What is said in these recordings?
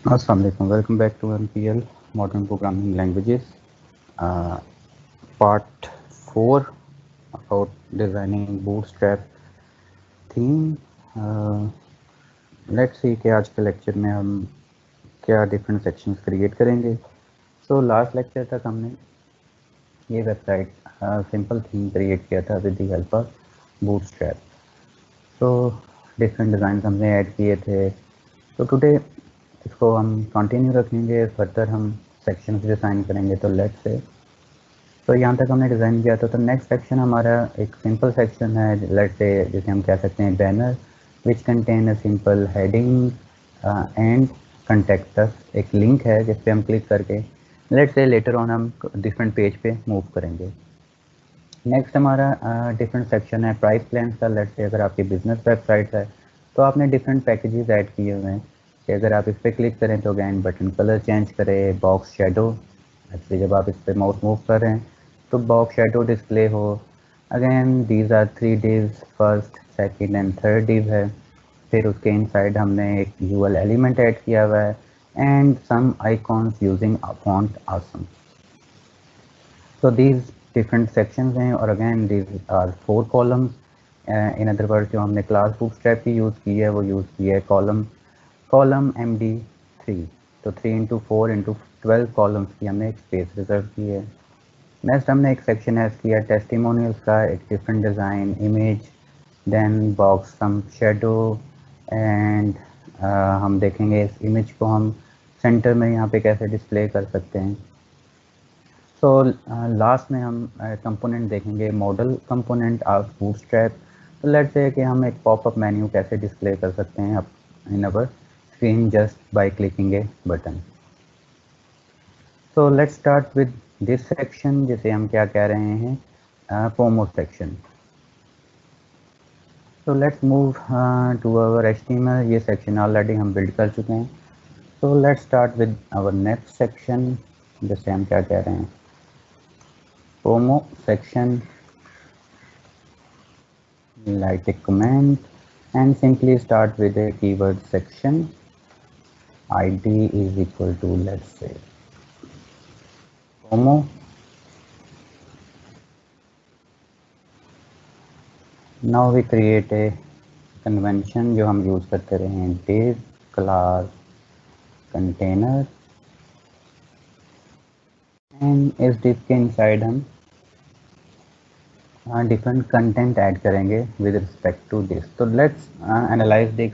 Assalamu alaikum. Welcome back to MPL Modern Programming Languages, part 4 about designing Bootstrap theme. Uh, let's see कि आज के lecture में हम क्या डिफरेंट सेक्शंस क्रिएट करेंगे. सो लास्ट लेक्चर तक हमने ये वेबसाइट सिंपल थीम क्रिएट किया था with the help of bootstrap. So different design हमने ऐड किए थे. तो टुडे इसको हम कंटिन्यू रखेंगे. फर्दर हम सेक्शंस डिज़ाइन करेंगे. तो लेट्स से तो यहाँ तक हमने डिज़ाइन किया था. तो नेक्स्ट सेक्शन हमारा एक सिंपल सेक्शन है, लेट्स से जिसे हम कह सकते हैं banner, which contain a simple heading and contact us. एक लिंक है जिस पे हम क्लिक करके लेट्स से लेटर ऑन हम डिफरेंट पेज पे मूव करेंगे. नेक्स्ट हमारा डिफरेंट सेक्शन है प्राइस प्लान्स का. लेट्स से अगर आपकी बिजनेस वेबसाइट है तो आपने डिफरेंट पैकेजेस ऐड किए हुए हैं कि अगर आप इस पर क्लिक करें तो अगैन बटन कलर चेंज करें, बॉक्स शेडो, एक्चुअली जब आप इस पर माउस मूव कर रहे हैं तो बॉक्स शेडो डिस्प्ले हो. Again these are 3 divs, first second and third div है. फिर उसके इनसाइड हमने एक यूएल एलिमेंट ऐड किया हुआ है and some icons using font awesome. So these different sections हैं और again these are 4 columns. In other words जो हमने क्लास बूटस्ट्रैप की यूज़ की है वो यूज़ की है कॉलम MD3. तो 3 into 4 into 12 कॉलम्स की हमने एक स्पेस रिजर्व की है. नेक्स्ट हमने एक सेक्शन ऐड किया टेस्टिमोनियल्स का, एक different design image, then box some shadow and हम देखेंगे इस इमेज को हम सेंटर में यहाँ पे कैसे डिस्प्ले कर सकते हैं. तो लास्ट में हम कंपोनेंट देखेंगे मॉडल कंपोनेंट ऑफ बूटस्ट्रैप. तो लेट्स से कि हम एक पॉपअप मेन्यू कैसे डिस्प्ले कर सकते हैं in our screen just by clicking a button. तो let's start with this section जिसे हम क्या कह रहे हैं पोमो सेक्शन. तो let's move to our HTML. ये सेक्शन ऑलरेडी हम बिल्ड कर चुके हैं. तो let's start with our next section जिसे हम क्या कह रहे हैं पोमो section. Write a comment and simply start with a keyword section. ID is equal to, let's say, promo. Now we create a convention जो हम यूज़ करते रहे हैं, div class container, and इस div के inside हम डिफरेंट कंटेंट ऐड करेंगे with respect to this. तो लेट्स एनालाइज दिस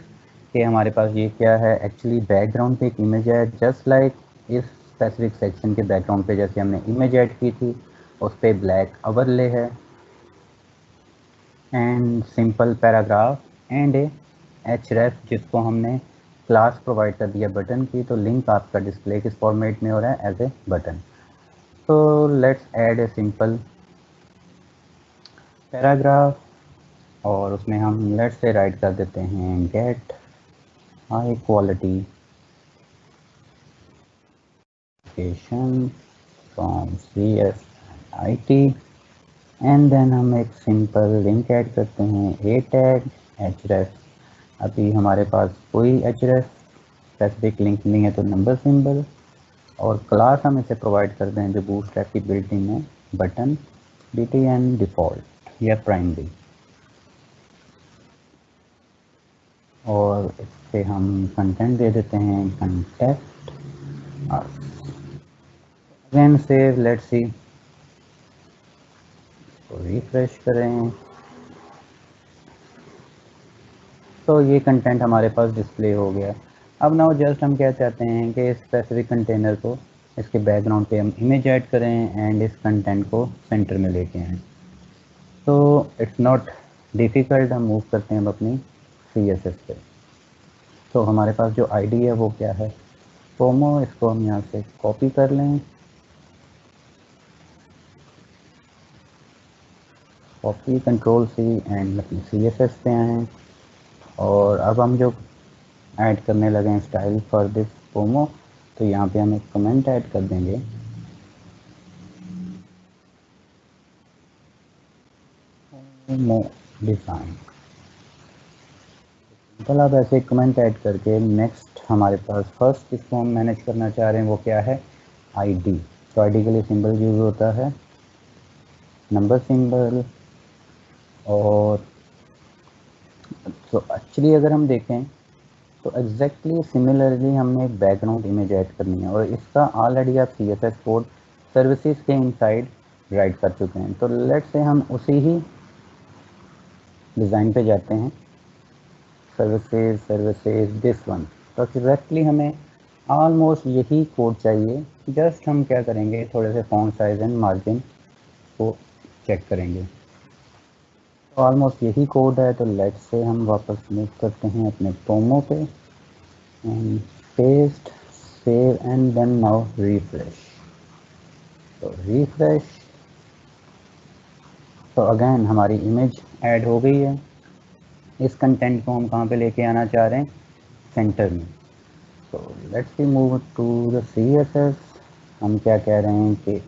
कि हमारे पास ये क्या है. एक्चुअली बैकग्राउंड पे एक इमेज है जस्ट लाइक इस स्पेसिफिक सेक्शन के बैकग्राउंड पे जैसे हमने इमेज ऐड की थी उस पर ब्लैक ओवरले है and simple paragraph and A href जिसको हमने क्लास प्रोवाइड कर दिया बटन की. तो लिंक आपका डिस्प्ले किस फॉर्मेट में हो रहा है एज ए बटन. तो let's add a simple paragraph और उसमें हम लेट्स से राइट कर देते हैं get high quality application from CSIT and then हम एक सिंपल लिंक ऐड करते हैं ए टैग href. अभी हमारे पास कोई href स्पेसिफिक लिंक नहीं है तो नंबर सिंबल और क्लास हम इसे प्रोवाइड कर दें जो बूटस्ट्रैप की बिल्ट इन है बटन btn डिफ़ॉल्ट या प्राइमरी. और इस पे हम कंटेंट दे देते हैं contact us. Again save, let's see, तो रिफ्रेश करें तो ये कंटेंट हमारे पास डिस्प्ले हो गया. अब नाउ जस्ट हम क्या चाहते हैं कि इस स्पेसिफिक कंटेनर को इसके बैकग्राउंड पे हम इमेज ऐड करें एंड इस कंटेंट को सेंटर में लेके आएँ. तो इट्स नॉट डिफ़िकल्ट. हम मूव करते हैं अब अपनी CSS पे. तो हमारे पास जो ID है वो क्या है पोमो. इसको हम यहाँ से कॉपी कर लें, कॉपी कंट्रोल C एंड अपनी CSS पे आएँ और अब हम जो ऐड करने लगे हैं स्टाइल फॉर दिस पोमो. तो यहाँ पे हम एक कमेंट ऐड कर देंगे पोमो डिज़ाइन. सिंपल आप ऐसे कमेंट ऐड करके नेक्स्ट हमारे पास फर्स्ट इसको हम मैनेज करना चाह रहे हैं वो क्या है, आईडी। तो आईडी के लिए सिंबल यूज़ होता है नंबर सिंबल। और तो एक्चुअली अगर हम देखें तो एग्जैक्टली सिमिलरली हमने एक बैकग्राउंड इमेज ऐड करनी है और इसका ऑलरेडी आप CSS कोड सर्विसेज के इनसाइड राइट कर चुके हैं। तो लेट्स से हम उसी ही डिज़ाइन पे जाते हैं, सर्विसेज दिस वन। तो एग्जैक्टली हमें ऑलमोस्ट यही कोड चाहिए, जस्ट हम क्या करेंगे, थोड़े से फॉन्ट साइज एंड मार्जिन को चेक करेंगे। तो ऑलमोस्ट यही कोड है। तो लेट्स से हम वापस मूव करते हैं अपने प्रोमो पे and paste, save and then now refresh. तो रिफ्रेश, तो अगेन हमारी इमेज ऐड हो गई है। इस कंटेंट को हम कहाँ पे लेके आना चाह रहे हैं, सेंटर में। तो let's we move to the CSS। हम क्या कह रहे हैं कि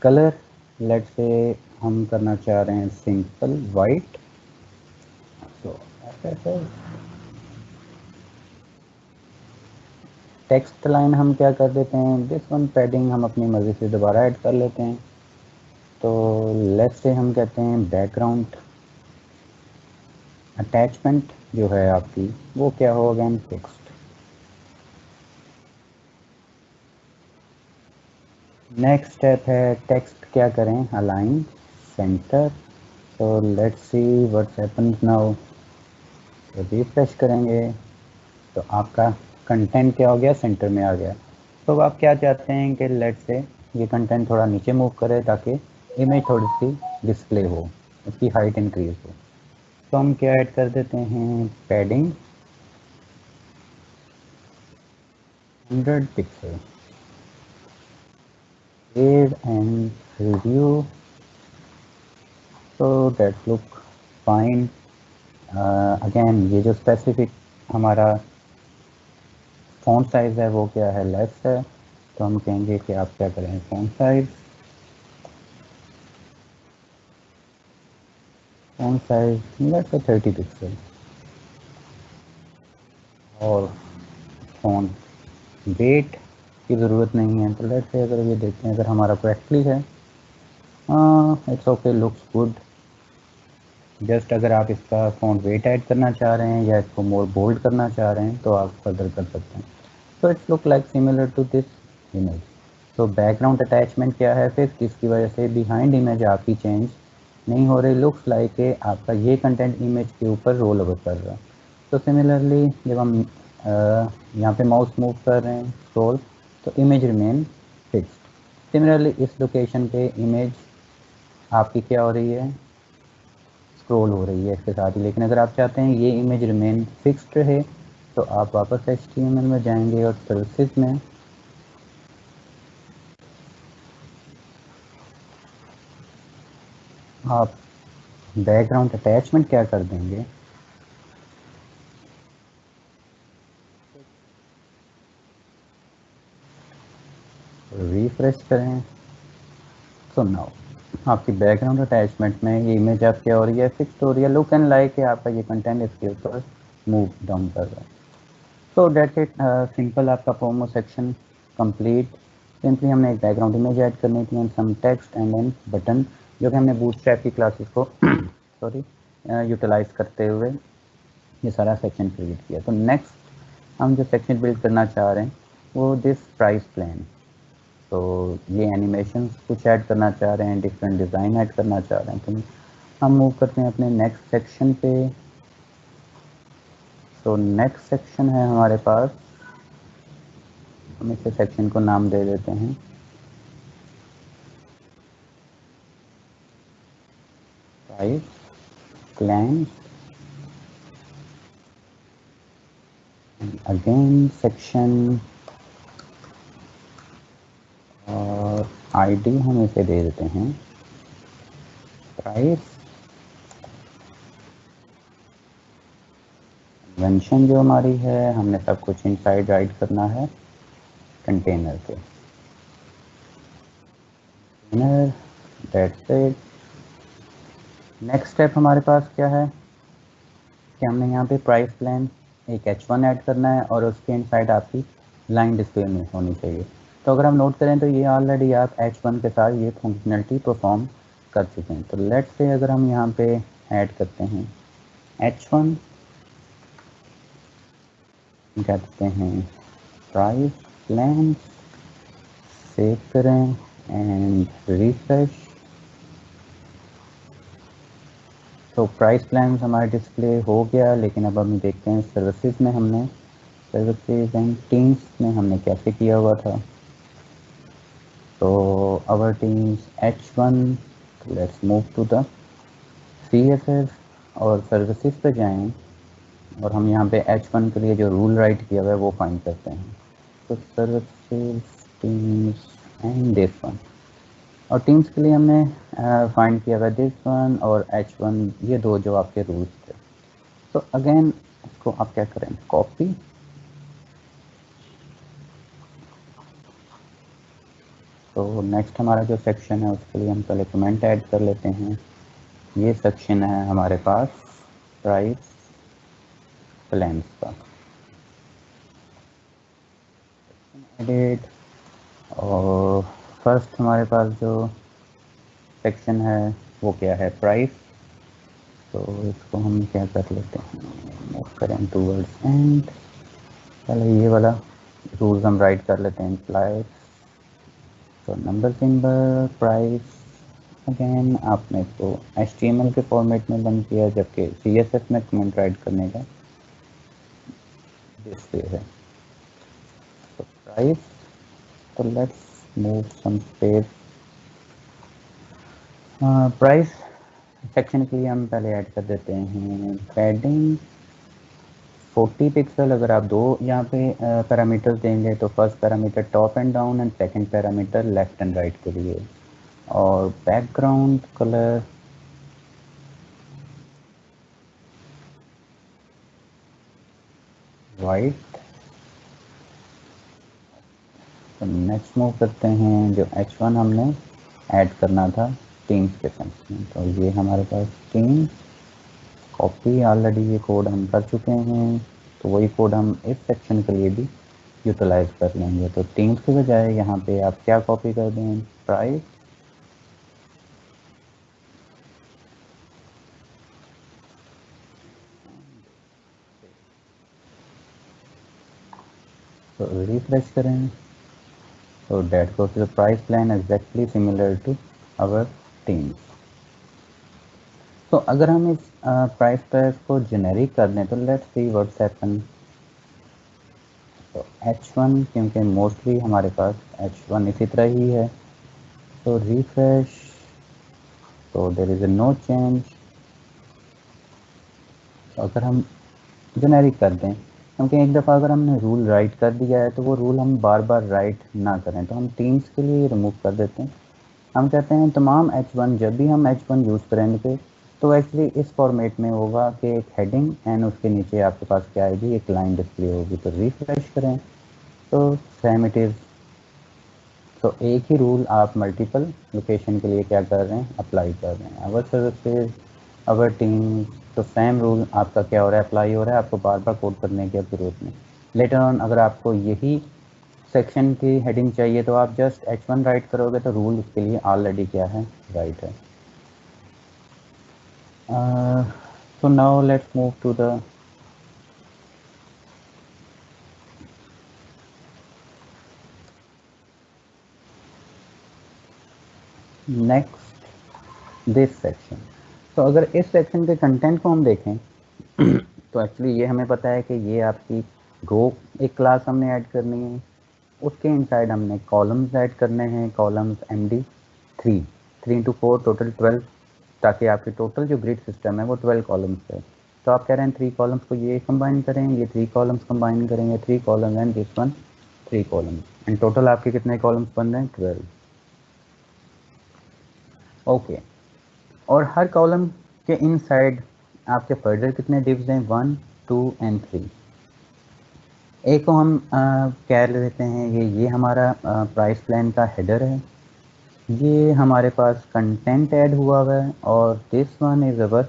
कलर, लेट्स से हम करना चाह रहे हैं सिंपल वाइट। तो टेक्स्ट लाइन हम क्या कर देते हैं, दिस वन पैडिंग हम अपनी मर्जी से दोबारा ऐड कर लेते हैं। तो लेट्स से हम कहते हैं बैकग्राउंड अटैचमेंट जो है आपकी वो क्या होगा, टेक्स्ट। नेक्स्ट स्टेप है टेक्स्ट क्या करें, अलाइन सेंटर। तो let's see what's happens now. Refresh करेंगे तो आपका कंटेंट क्या हो गया, सेंटर में आ गया। तो आप क्या चाहते हैं कि लेट्स से ये कंटेंट थोड़ा नीचे मूव करे ताकि इमेज थोड़ी सी डिस्प्ले हो, उसकी हाइट इंक्रीज हो। तो हम क्या ऐड कर देते हैं, padding 100 pixel. save and review, so that look fine। Again ये जो स्पेसिफिक हमारा फॉन्ट साइज है वो क्या है, लेस है। तो हम कहेंगे कि आप क्या करें, font size let's say 30 pixel. और फॉन्ट वेट की ज़रूरत नहीं है। तो लेट्स से अगर ये देखते हैं, अगर हमारा करेक्टली है, it's okay, looks good. Just अगर आप इसका फॉन्ट वेट ऐड करना चाह रहे हैं या इसको मोर बोल्ड करना चाह रहे हैं तो आप फर्दर कर सकते हैं। तो it's look like similar to this image. तो बैकग्राउंड अटैचमेंट क्या है फिर, जिसकी वजह से बिहाइंड इमेज आपकी चेंज नहीं हो रही, लुक्स लाइक आपका ये कंटेंट इमेज के ऊपर रोल ओवर कर रहा है। तो सिमिलरली जब हम यहाँ पे माउस मूव कर रहे हैं स्क्रॉल, तो इमेज रिमेन फिक्स्ड। सिमिलरली इस लोकेशन पे इमेज आपकी क्या हो रही है, स्क्रॉल हो रही है इसके साथ ही। लेकिन अगर आप चाहते हैं ये इमेज रिमेन फिक्स्ड रहे तो आप वापस HTML में जाएंगे और सर्विसेज में आप बैकग्राउंड अटैचमेंट क्या कर देंगे, रिफ्रेश करें। तो नाउ आपकी बैकग्राउंड अटैचमेंट में ये इमेज आप क्या हो रही है, फिक्स हो रही है। लुक एंड लाइक आपका ये कंटेंट इसके ऊपर मूव डाउन कर रहा है। तो डेट्स इट, सिंपल आपका प्रोमो सेक्शन कंप्लीट। सिंपली हमने एक बैकग्राउंड इमेज ऐड करनी थी and some text and an button, जो कि हमने बूटस्ट्रैप की क्लासेस को सॉरी यूटिलाइज करते हुए ये सारा सेक्शन क्रिएट किया। तो नेक्स्ट हम जो सेक्शन बिल्ड करना चाह रहे हैं वो दिस प्राइस प्लान। तो ये एनिमेशन कुछ ऐड करना चाह रहे हैं, डिफरेंट डिज़ाइन ऐड करना चाह रहे हैं। तो हम मूव करते हैं अपने नेक्स्ट सेक्शन पे। तो नेक्स्ट सेक्शन है हमारे पास, हम इस सेक्शन को नाम दे देते हैं प्राइस प्लान। अगेन सेक्शन और आईडी हम इसे दे देते हैं प्राइस। कन्वेंशन जो हमारी है, हमने सब कुछ इनसाइड राइट करना है कंटेनर पे। That's it. नेक्स्ट स्टेप हमारे पास क्या है, कि हमने यहाँ पे प्राइस प्लान एक H1 ऐड करना है और उसके इनसाइड आपकी लाइन डिस्प्ले में होनी चाहिए। तो अगर हम नोट करें तो ये ऑलरेडी आप H1 के साथ ये फंक्शनलिटी परफॉर्म कर चुके हैं। तो लेट्स से अगर हम यहाँ पे ऐड करते हैं H1, कहते हैं प्राइस प्लान, सेव करें एंड रिफ्रेश। तो प्राइस प्लान हमारा डिस्प्ले हो गया, लेकिन अब हम देखते हैं सर्विसेज में हमने सर्विसेज एंड टीम्स में हमने कैसे किया हुआ था। तो our teams H1, let's move to the CSS और सर्विसेज पे जाएं और हम यहाँ पे H1 के लिए जो रूल राइट किया हुआ है वो फाइंड करते हैं। तो services, teams and this one, और टीम्स के लिए हमने फाइंड किया हुआ दिस वन और H1, ये दो जो आपके रूल्स थे। तो अगेन इसको आप क्या करें, कॉपी, तो नेक्स्ट हमारा जो सेक्शन है उसके लिए हम पहले कमेंट ऐड कर लेते हैं। ये सेक्शन है हमारे पास प्राइस प्लान्स का, एडिट, और फर्स्ट हमारे पास जो सेक्शन है वो क्या है, प्राइस। तो इसको हम क्या कर लेते हैं, करें टूवर्ड्स एंड, पहले ये वाला रूल्स हम राइट कर लेते हैं, एम्प्लॉयज, तो नंबर सिंबल प्राइस। अगेन आपने इसको HTML के फॉर्मेट में बंद किया, जबकि CSS में कमेंट राइट करने का डिस्प्ले है। तो प्राइस, तो let's move some space. Price section के लिए हम पहले ऐड कर देते हैं पैडिंग 40 पिक्सल। अगर आप दो यहाँ पे पैरामीटर्स देंगे तो first parameter top and down and second parameter left and right के लिए, और बैकग्राउंड कलर वाइट। तो नेक्स्ट मूव करते हैं, जो H1 हमने ऐड करना था टीम्स के सेंस में, तो ये हमारे पास टीम कॉपी, ऑलरेडी ये कोड हम कर चुके हैं, तो वही कोड हम इस सेक्शन के लिए भी यूटिलाइज कर लेंगे। तो टीम्स के बजाय यहाँ पे आप क्या कॉपी कर दें, प्राइस, तो रिफ्रेश करें, तो date गोes to the price plan exactly similar to our teams। तो अगर हम इस प्राइस पैक को जेनेरिक कर दें तो लेट्स सी व्हाट्स हैपन। तो H1, क्योंकि मोस्टली हमारे पास H1 इसी तरह ही है, तो रिफ्रेश, तो देयर इज नो चेंज। अगर हम जेनेरिक कर दें, क्योंकि एक दफ़ा अगर हमने रूल राइट कर दिया है तो वो रूल हम बार बार राइट ना करें, तो हम टीम्स के लिए रिमूव कर देते हैं। हम कहते हैं तमाम H1, जब भी हम H1 यूज़ करेंगे तो एक्चुअली इस फॉर्मेट में होगा कि एक हेडिंग एंड उसके नीचे आपके पास क्या आएगी, एक लाइन डिस्प्ले होगी। तो रिफ्रेश करें तो सेम इट इज़। तो एक ही रूल आप मल्टीपल लोकेशन के लिए क्या कर रहे हैं, अप्लाई कर रहे हैं। अवर सर्विसेज, अवर टीम, तो सेम रूल आपका क्या हो रहा है, अप्लाई हो रहा है, आपको बार बार कोड करने की जरूरत नहीं। लेटर ऑन अगर आपको यही सेक्शन की हेडिंग चाहिए तो आप जस्ट H1 राइट करोगे तो रूल उसके लिए ऑलरेडी क्या है, राइट है। so now let's move to the next this section। तो अगर इस सेक्शन के कंटेंट को हम देखें तो एक्चुअली ये हमें पता है कि ये आपकी रो एक क्लास हमने ऐड करनी है, उसके इनसाइड हमने कॉलम्स ऐड करने हैं, कॉलम्स MD3, 3 into 4 टोटल 12, ताकि आपकी टोटल जो ग्रिड सिस्टम है वो 12 कॉलम्स है। तो आप कह रहे हैं 3 कॉलम्स को ये कंबाइन करें, ये 3 कॉलम्स कंबाइन करेंगे, 3 columns and this one 3 columns, and total आपके कितने कॉलम्स बन रहे हैं, 12। ओके, और हर कॉलम के इनसाइड आपके फर्दर कितने डिव्स हैं, 1, 2 एंड 3। एक को हम कह लेते हैं ये हमारा प्राइस प्लान का हेडर है, ये हमारे पास कंटेंट ऐड हुआ हुआ है, और दिस वन इज अवर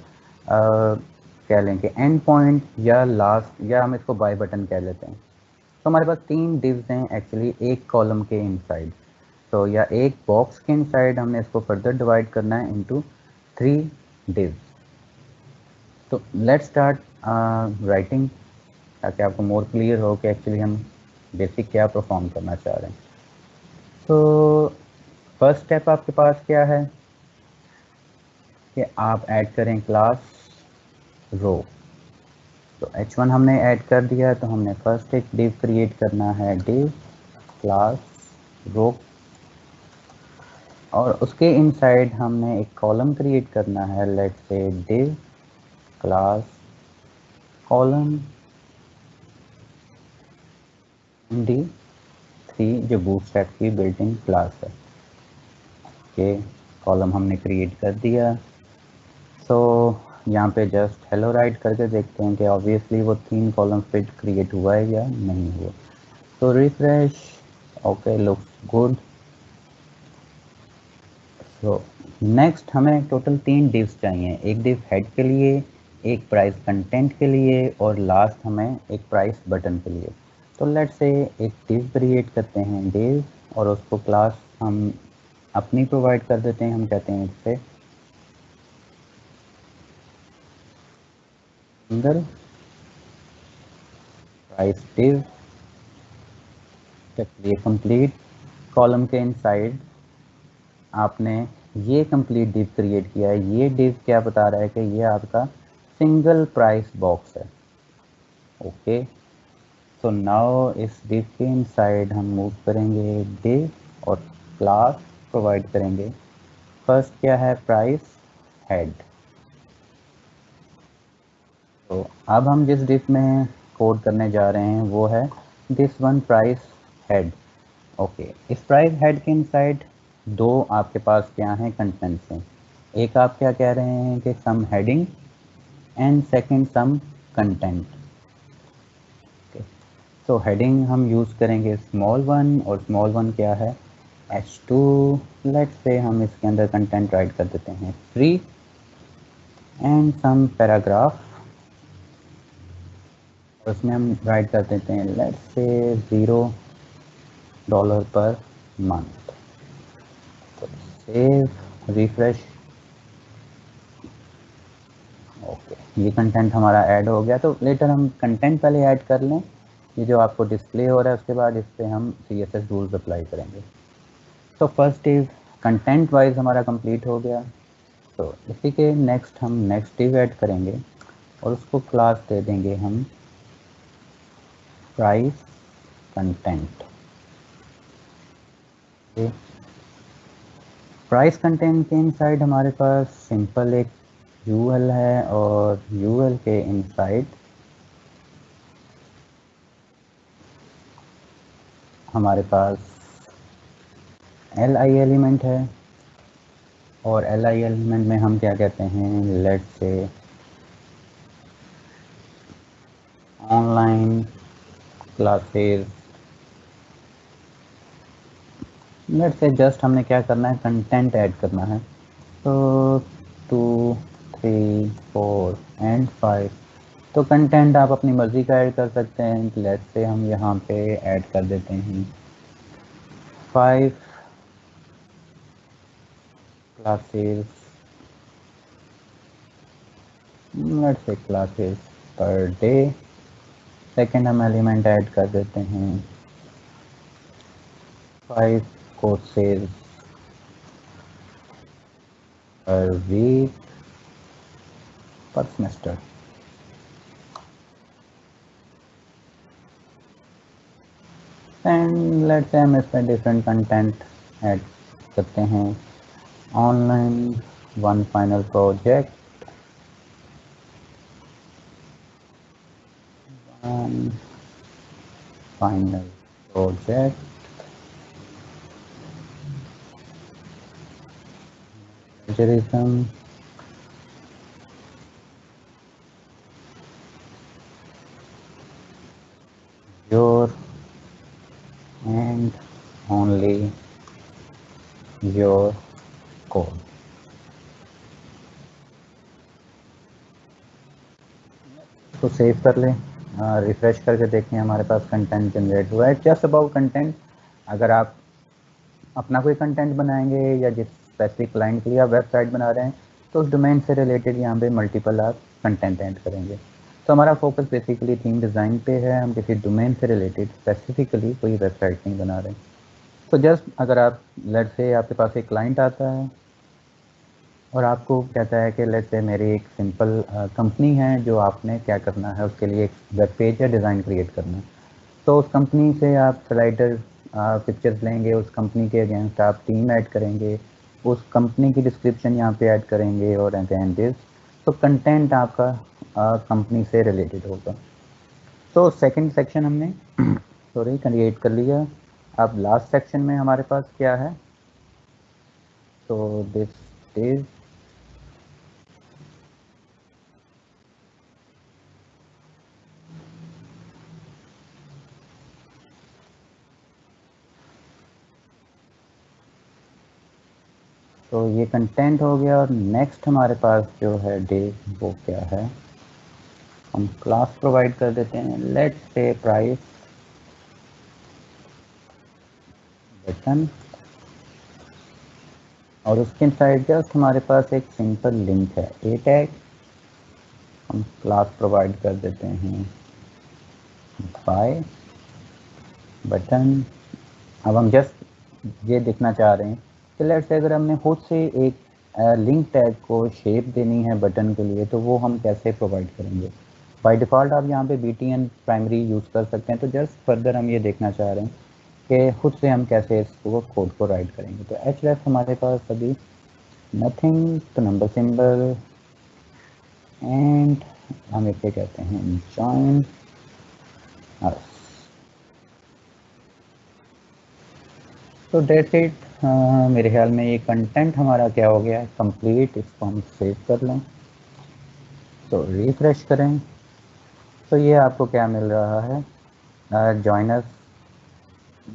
कह लें कि एंड पॉइंट या लास्ट, या हम इसको बाय बटन कह लेते हैं। तो हमारे पास 3 डिव्स हैं एक्चुअली एक कॉलम के इनसाइड। तो या एक बॉक्स के इनसाइड हमने इसको फर्दर डिवाइड करना है इनटू 3 डिव्स। तो लेट्स स्टार्ट राइटिंग, ताकि आपको मोर क्लियर हो कि एक्चुअली हम बेसिक क्या परफॉर्म करना चाह रहे हैं। तो फर्स्ट स्टेप आपके पास क्या है कि आप ऐड करें क्लास रो। तो h1 हमने ऐड कर दिया, तो हमने फर्स्ट एक डिव क्रिएट करना है, डिव क्लास रो, और उसके इनसाइड हमने एक कॉलम क्रिएट करना है, let's say div class column D3 जो बूटस्ट्रैप की बिल्ट इन क्लास है। ओके, कॉलम हमने क्रिएट कर दिया। सो यहाँ पे जस्ट हेलो राइट करके देखते हैं कि ऑब्वियसली वो 3 कॉलम फिट क्रिएट हुआ है या नहीं हुआ। तो refresh, okay looks good. So next हमें टोटल 3 डिव्स चाहिए, एक डिव हेड के लिए, एक प्राइस कंटेंट के लिए, और लास्ट हमें एक प्राइस बटन के लिए। तो लेट्स से एक डिव क्रिएट करते हैं, डिव, और उसको क्लास हम अपनी प्रोवाइड कर देते हैं। हम कहते हैं इससे सिंगल प्राइस डिव। ये कंप्लीट कॉलम के इनसाइड आपने ये कंप्लीट डिव क्रिएट किया है। ये डिव क्या बता रहा है कि ये आपका सिंगल प्राइस बॉक्स है। ओके, सो नाउ इस डिव के इनसाइड हम मूव करेंगे डिव और क्लास प्रोवाइड करेंगे। फर्स्ट क्या है, प्राइस हेड। तो अब हम जिस डिव में कोड करने जा रहे हैं वो है this one, price head. Okay, इस प्राइस हेड के इनसाइड 2 आपके पास क्या हैं, कंटेंट्स हैं। एक आप क्या कह रहे हैं कि some heading, and second some content. तो हेडिंग हम यूज़ करेंगे स्मॉल वन, और स्मॉल वन क्या है, H2। लेट्स से हम इसके अंदर कंटेंट राइट कर देते हैं फ्री, एंड सम पैराग्राफ, उसमें हम राइट कर देते हैं लेट्स से $0 पर मंथ। तो सेव, रिफ्रेश। ओके, ये कंटेंट हमारा ऐड हो गया। तो लेटर हम कंटेंट पहले ऐड कर लें, ये जो आपको डिस्प्ले हो रहा है, उसके बाद इस पर हम CSS रूल्स अप्लाई करेंगे। तो फर्स्ट इज कंटेंट वाइज हमारा कंप्लीट हो गया। तो इसी के नेक्स्ट हम नेक्स्ट डिव ऐड करेंगे, और उसको क्लास दे देंगे हम प्राइस कंटेंट। प्राइस कंटेंट के इनसाइड हमारे पास सिंपल एक UL है, और UL के इनसाइड हमारे पास LI एलिमेंट है, और LI एलिमेंट में हम क्या कहते हैं, let's say online classes. Let's say just हमने क्या करना है, कंटेंट ऐड करना है। तो 2, 3, 4 एंड 5। तो कंटेंट आप अपनी मर्ज़ी का ऐड कर सकते हैं। लेट्स से हम यहाँ पे ऐड कर देते हैं 5 classes, let's say classes per day. Second हम एलिमेंट ऐड कर देते हैं 5 कोर्सेज पर वीक पर सेमेस्टर। एंड लेट्स से हम इसमें डिफरेंट कंटेंट ऐड करते हैं, online one final project, final project, plagiarism, your and only your code। तो सेव कर लें, रिफ्रेश करके देखें हमारे पास कंटेंट जनरेट हुआ है। जस्ट अबाउट कंटेंट, अगर आप अपना कोई कंटेंट बनाएंगे या जिस स्पेसिफिक क्लाइंट के लिए आप वेबसाइट बना रहे हैं तो उस डोमेन से रिलेटेड यहाँ पे मल्टीपल आप कंटेंट ऐड करेंगे। तो हमारा फोकस बेसिकली थीम डिज़ाइन पे है, हम किसी डोमेन से रिलेटेड स्पेसिफिकली कोई वेबसाइट नहीं बना रहे हैं। तो जस्ट अगर आप लेट से आपके पास एक क्लाइंट आता है और आपको कहता है कि लेट से मेरी एक सिंपल कंपनी है, जो आपने क्या करना है उसके लिए एक वेब पेज या डिज़ाइन क्रिएट करना है। तो उस कंपनी से आप स्लाइडर पिक्चर्स लेंगे, उस कंपनी के अगेंस्ट आप टीम ऐड करेंगे, उस कंपनी की डिस्क्रिप्शन यहाँ पे ऐड करेंगे और अगेन दिस, तो कंटेंट आपका कंपनी से रिलेटेड होगा। तो सेकंड सेक्शन हमने सॉरी क्रिएट कर लिया। अब लास्ट सेक्शन में हमारे पास क्या है, तो दिस इज तो ये कंटेंट हो गया। और नेक्स्ट हमारे पास जो है डे, वो क्या है, हम क्लास प्रोवाइड कर देते हैं, लेट्स से प्राइस बटन, और उसके साइड जस्ट हमारे पास एक सिंपल लिंक है, ए टैग, हम क्लास प्रोवाइड कर देते हैं बाय बटन। अब हम जस्ट ये देखना चाह रहे हैं कि लेट्स से अगर हमने खुद से एक लिंक टैग को शेप देनी है बटन के लिए, तो वो हम कैसे प्रोवाइड करेंगे। बाय डिफ़ॉल्ट आप यहाँ पे BTN प्राइमरी यूज़ कर सकते हैं। तो जस्ट फर्दर हम ये देखना चाह रहे हैं कि खुद से हम कैसे इसको कोड को राइट करेंगे। तो href हमारे पास अभी नथिंग, तो नंबर सिंबल, एंड हम इसे कहते हैं जॉइन अस। तो डेट्स इट। मेरे ख्याल में ये कंटेंट हमारा क्या हो गया, कंप्लीट। इसको हम सेव कर लें, तो रिफ्रेश करें, तो ये आपको क्या मिल रहा है, जॉइनर्स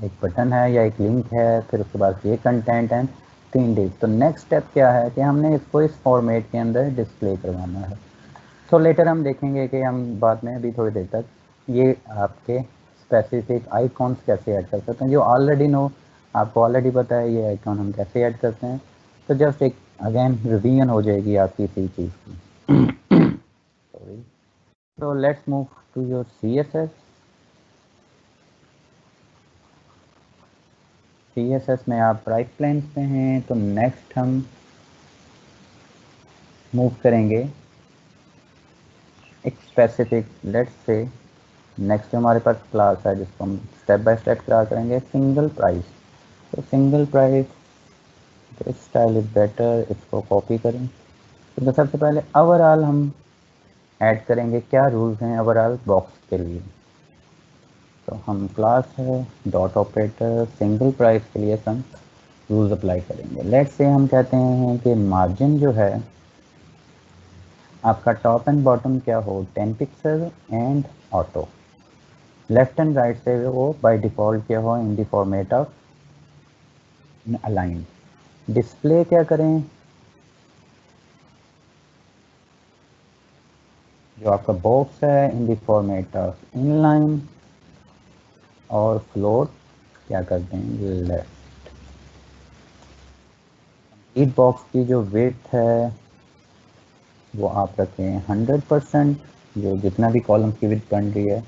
एक बटन है या एक लिंक है, फिर उसके बाद ये कंटेंट है 3 डेज। तो नेक्स्ट स्टेप क्या है कि हमने इसको इस फॉर्मेट के अंदर डिस्प्ले करवाना है। तो लेटर हम देखेंगे कि हम बाद में अभी थोड़ी देर तक ये आपके स्पेसिफिक आइकॉन्स कैसे ऐड कर सकते हैं, जो ऑलरेडी नो, आपको ऑलरेडी पता है ये आइकॉन हम कैसे ऐड करते हैं। तो जस्ट एक अगेन रिवीजन हो जाएगी आपकी इसी चीज़ की। सॉरी। तो let's move to your CSS। CSS में आप प्राइस प्लान्स पे हैं, तो नेक्स्ट हम मूव करेंगे एक स्पेसिफिक, लेट्स से नेक्स्ट हमारे पास क्लास है जिसको हम स्टेप बाय स्टेप क्या करेंगे, सिंगल प्राइस। तो single price, this style is better, इसको कॉपी करें। तो सबसे पहले ओवरऑल हम ऐड करेंगे क्या रूल्स हैं ओवरऑल बॉक्स के लिए। तो हम क्लास है डॉट ऑपरेटर सिंगल प्राइस के लिए हम रूल्स अप्लाई करेंगे। लेट्स से हम कहते हैं कि मार्जिन जो है आपका टॉप एंड बॉटम क्या हो 10 pixel and auto. Left and right से वो बाय डिफ़ॉल्ट क्या हो in the format of align. Display क्या करें, जो आपका बॉक्स है in the format of inline, और फ्लोट क्या कर दें लेफ्ट। ईट बॉक्स की जो विड्थ है वो आप रखें 100%, जो जितना भी कॉलम की विड्थ बन रही है।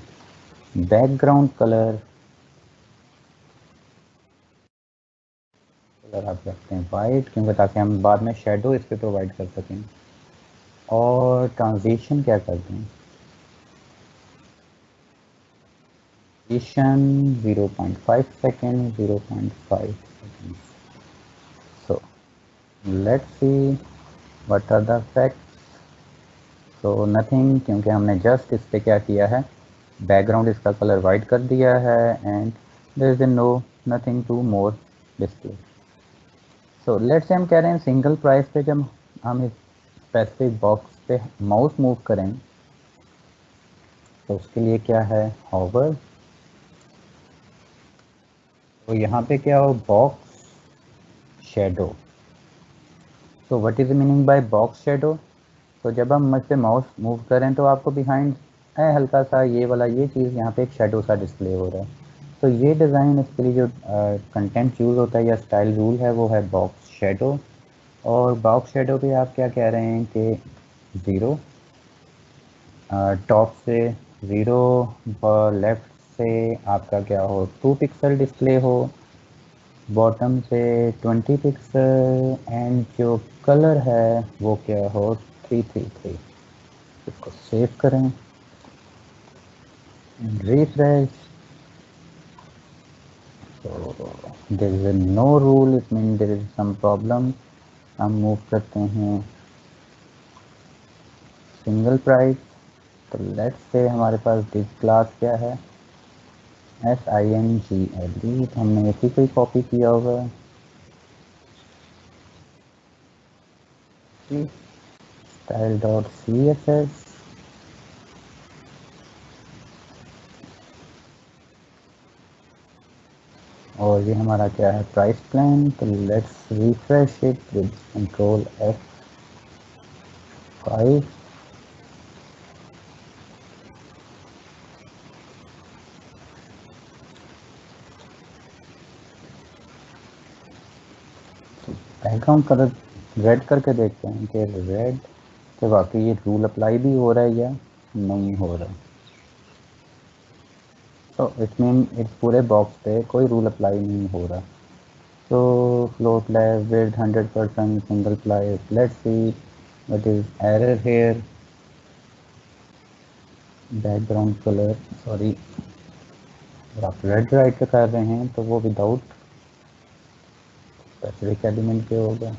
बैकग्राउंड कलर आप रखते हैं वाइट, क्योंकि ताकि हम बाद में शेडो इस पर प्रोवाइड कर सकें। और ट्रांजिशन क्या करते हैं, transition 0.5 second, 0.5 second. So let's see what are the facts. तो नथिंग, क्योंकि हमने जस्ट इस पर क्या किया है, बैकग्राउंड इसका कलर वाइट कर दिया है, and there is no nothing to more display. So let's say हम कह रहे हैं सिंगल प्राइस पे जब हम इस स्पेसिफिक बॉक्स पे माउस मूव करें, तो उसके लिए क्या है हॉवर। तो यहाँ पे क्या हो बॉक्स शेडो। तो what is meaning bye box shadow, तो जब हम मुझ से माउस मूव करें तो आपको बिहाइंड है हल्का सा ये वाला, ये चीज़ यहाँ पे एक शेडो सा डिस्प्ले हो रहा है। तो ये डिज़ाइन, इसके लिए जो कंटेंट यूज़ होता है या स्टाइल रूल है वो है बॉक्स शेडो। और बॉक्स शेडो पे आप क्या कह रहे हैं कि 0 टॉप से 0 लेफ़्ट से आपका क्या हो 2 पिक्सल डिस्प्ले हो, बॉटम से 20 पिक्सल, एंड जो कलर है वो क्या हो 333। इसको सेव करें, रिफ्रेश। तो there is no rule, it mean there is some problem. हम मूव करते हैं सिंगल प्राइस। तो लेट्स से हमारे पास डिव क्लास क्या है, SINGLE। तो हमने इसी को ही कॉपी किया होगा, स्टाइल डॉट CSS। और ये हमारा क्या है प्राइस प्लान। तो let's refresh it with control F5। Background colour red करके देखते हैं कि रेड तो वाकई ये रूल अप्लाई भी हो रहा है या नहीं हो रहा। तो इट मीन इस पूरे बॉक्स पे कोई रूल अप्लाई नहीं हो रहा। तो float left width 100%, single price. Let's see what is error here. Background colour, sorry, अगर आप रेड राइट कर रहे हैं तो वो विदाउट स्पेसिफिक एलिमेंट पे होगा।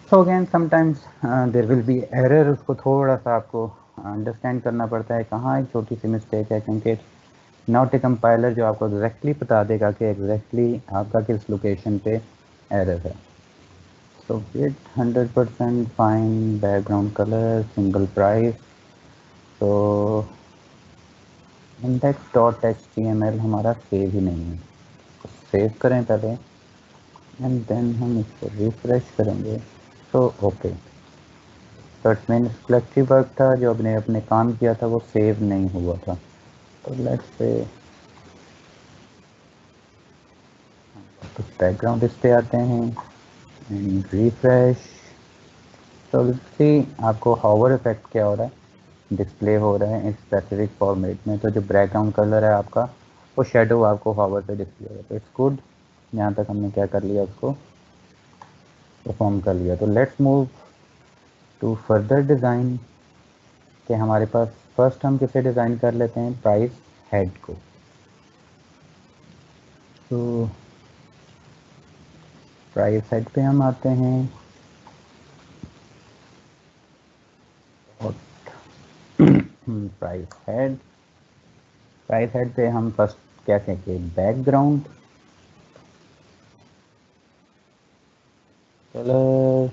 So again sometimes there will be error, उसको थोड़ा सा आपको अंडरस्टैंड करना पड़ता है कहाँ एक छोटी सी मिस्टेक है, क्योंकि नॉट ए कंपाइलर जो आपको एग्जैक्टली बता देगा कि एग्जैक्टली आपका किस लोकेशन पे एरर है। So with 100% fine, background colour, single price. तो index.html हमारा सेव ही नहीं है, तो सेव करें पहले एंड देन हम इसको रिफ्रेश करेंगे। तो ओके, तो इट मीन सिलेक्टिव वर्क था, जो अपने अपने काम किया था वो सेव नहीं हुआ था। तो लेट्स से तो बैकग्राउंड इस पे आते हैं एंड रिफ्रेश। तो सी आपको हावर इफेक्ट क्या हो रहा है, डिस्प्ले हो रहा है इस स्पेसिफिक फॉर्मेट में। तो जो बैकग्राउंड कलर है आपका वो शेडो आपको हावर पे डिस्प्ले हो रहा है। तो इट्स गुड, यहाँ तक हमने क्या कर लिया, उसको परफॉर्म कर लिया। तो let's move to further design कि हमारे पास फर्स्ट हम किसे डिज़ाइन कर लेते हैं, प्राइस हेड को। तो प्राइस हेड पे हम आते हैं और प्राइस हेड पे हम फर्स्ट क्या कहेंगे, बैकग्राउंड कलर,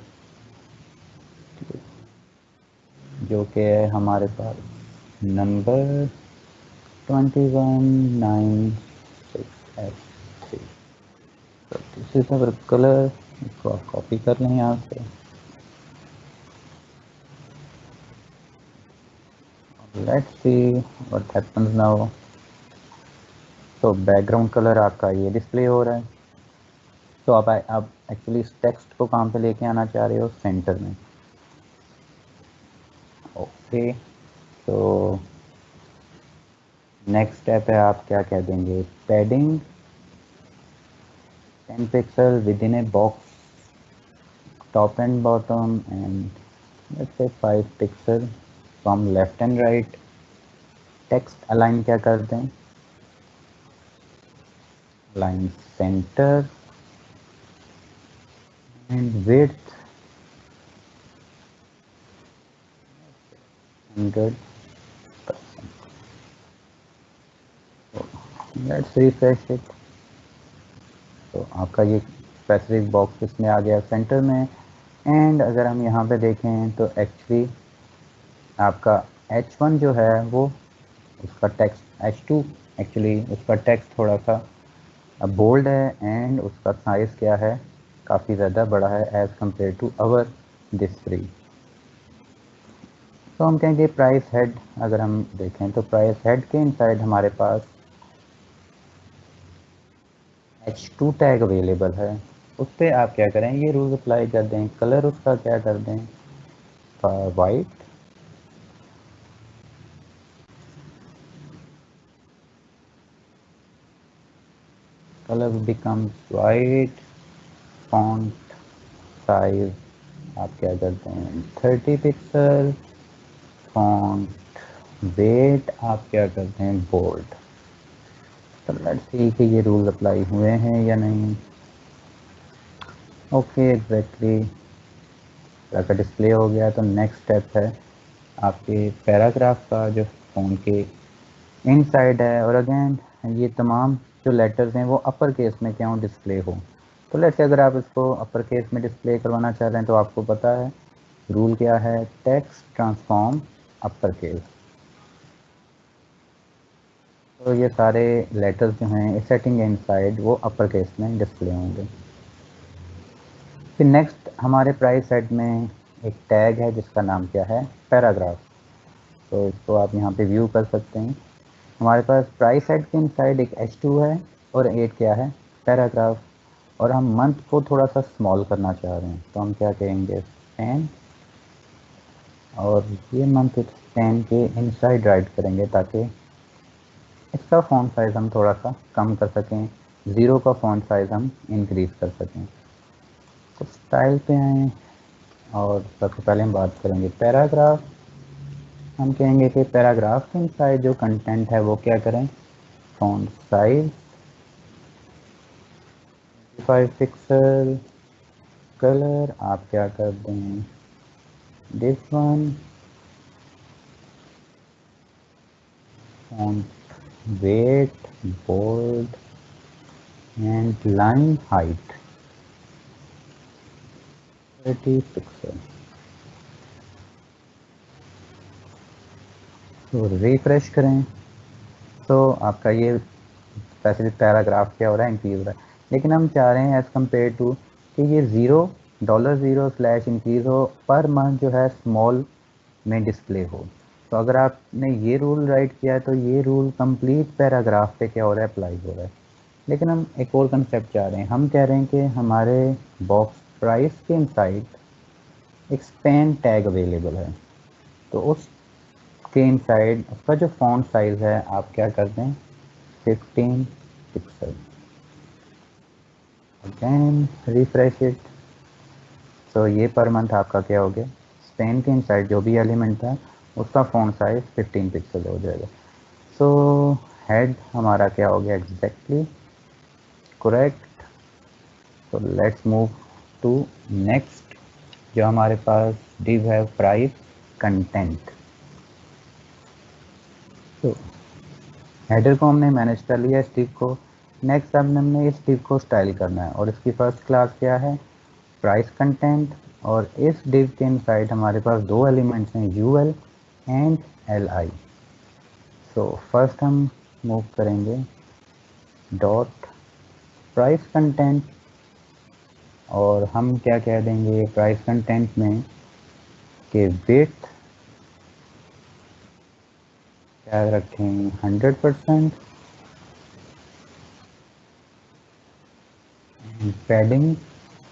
जो कि है हमारे पास नंबर 21963। तो दिस इज अवर कलर, इसको आप कॉपी कर लें यहाँ से। Let's see what happens now. तो बैकग्राउंड कलर आपका ये डिस्प्ले हो रहा है। तो आप एक्चुअली इस टेक्स्ट को कहाँ पे लेके आना चाह रहे हो, सेंटर में। ओके, तो नेक्स्ट स्टेप है, आप क्या कह देंगे, padding 10 pixel with in a box, top and bottom, and let's say 5 pixel from left and right. Text align क्या कर दें, line centre, and width 100%। Let's refresh it. तो आपका ये स्पेसिफिक बॉक्स इसमें आ गया सेंटर में। एंड अगर हम यहाँ पे देखें तो एक्चुअली आपका H1 जो है वो उसका टेक्स्ट, H2 एक्चुअली उसका टेक्स्ट थोड़ा सा अब बोल्ड है एंड उसका साइज़ क्या है, काफ़ी ज़्यादा बड़ा है as compare to our this free. तो हम कहेंगे प्राइस हेड, अगर हम देखें तो प्राइस हेड के इनसाइड हमारे पास H2 टैग अवेलेबल है। उस पर आप क्या करें, ये रूल अप्लाई कर दें, कलर उसका क्या कर दें, white, colour becomes white, font size आप क्या करते हैं 30 पिक्सल, फॉन्ट वेट आप क्या करते हैं बोल्ड। तो लेट्स सी कि ये रूल अप्लाई हुए हैं या नहीं। ओके एग्जैक्टली अगर डिस्प्ले हो गया तो नेक्स्ट स्टेप है आपके पैराग्राफ का जो फ़ोन के इनसाइड है, और अगेन ये तमाम जो लेटर्स हैं वो अपर केस में क्यों डिस्प्ले हो। तो लेट्स अगर आप इसको अपर केस में डिस्प्ले करवाना चाह रहे हैं तो आपको पता है रूल क्या है, टेक्स्ट ट्रांसफॉर्म अपर केस। तो ये सारे लेटर्स जो हैं इस सेटिंग के इनसाइड वो अपर केस में डिस्प्ले होंगे। फिर नेक्स्ट हमारे प्राइस सेट में एक टैग है जिसका नाम क्या है पैराग्राफ। तो इसको आप यहाँ पे व्यू कर सकते हैं। हमारे पास प्राइस सेट के इनसाइड एक H2 है और एक क्या है पैराग्राफ, और हम मंथ को थोड़ा सा स्मॉल करना चाह रहे हैं तो हम क्या कहेंगे 10, और ये मंथ 10 के इनसाइड राइट करेंगे ताकि इसका फ़ॉन्ट साइज़ हम थोड़ा सा कम कर सकें, 0 का फ़ॉन्ट साइज़ हम इंक्रीज़ कर सकें। तो स्टाइल पे आएँ और सबसे पहले हम बात करेंगे पैराग्राफ। हम कहेंगे कि पैराग्राफ के इनसाइड जो कंटेंट है वो क्या करें, फ़ॉन्ट साइज़ 5 पिक्सल, कलर आप क्या कर दें this one, font weight bold and line height 30 pixel. तो रिफ्रेश करें तो आपका ये स्पेसिफिक पैराग्राफ क्या हो रहा है, इंक्रीज हो रहा है। लेकिन हम चाह रहे हैं एज़ कम्पेयर टू कि ये $0 इंक्रीज हो पर मंथ जो है स्मॉल में डिस्प्ले हो। तो अगर आपने ये रूल राइट किया है तो ये रूल कंप्लीट पैराग्राफ पे क्या हो रहा है, अप्लाई हो रहा है। लेकिन हम एक और कंसेप्ट चाह रहे हैं, हम कह रहे हैं कि हमारे बॉक्स प्राइस के इनसाइड एक स्पैन टैग अवेलेबल है। तो उस के इनसाइड उसका जो फॉन्ट साइज़ है आप क्या कर दें 15 पिक्सल। Again refresh it. तो ये पर मंथ आपका क्या हो गया, स्पेन के इनसाइड जो भी एलिमेंट था उसका फॉन्ट साइज 15 पिक्सल हो जाएगा। सो हेड हमारा क्या हो गया एग्जैक्टली करेक्ट। तो लेट्स मूव टू नेक्स्ट जो हमारे पास डिव है प्राइस कंटेंट। तो हेडर को हमने मैनेज कर लिया इस डिव को। नेक्स्ट अब हमने इस डिव को स्टाइल करना है और इसकी फर्स्ट क्लास क्या है प्राइस कंटेंट, और इस डिव के इनसाइड हमारे पास दो एलिमेंट्स हैं UL and LI। So first हम मूव करेंगे डॉट प्राइस कंटेंट, और हम क्या कह देंगे प्राइस कंटेंट में कि विड्थ क्या रखें 100%, पैडिंग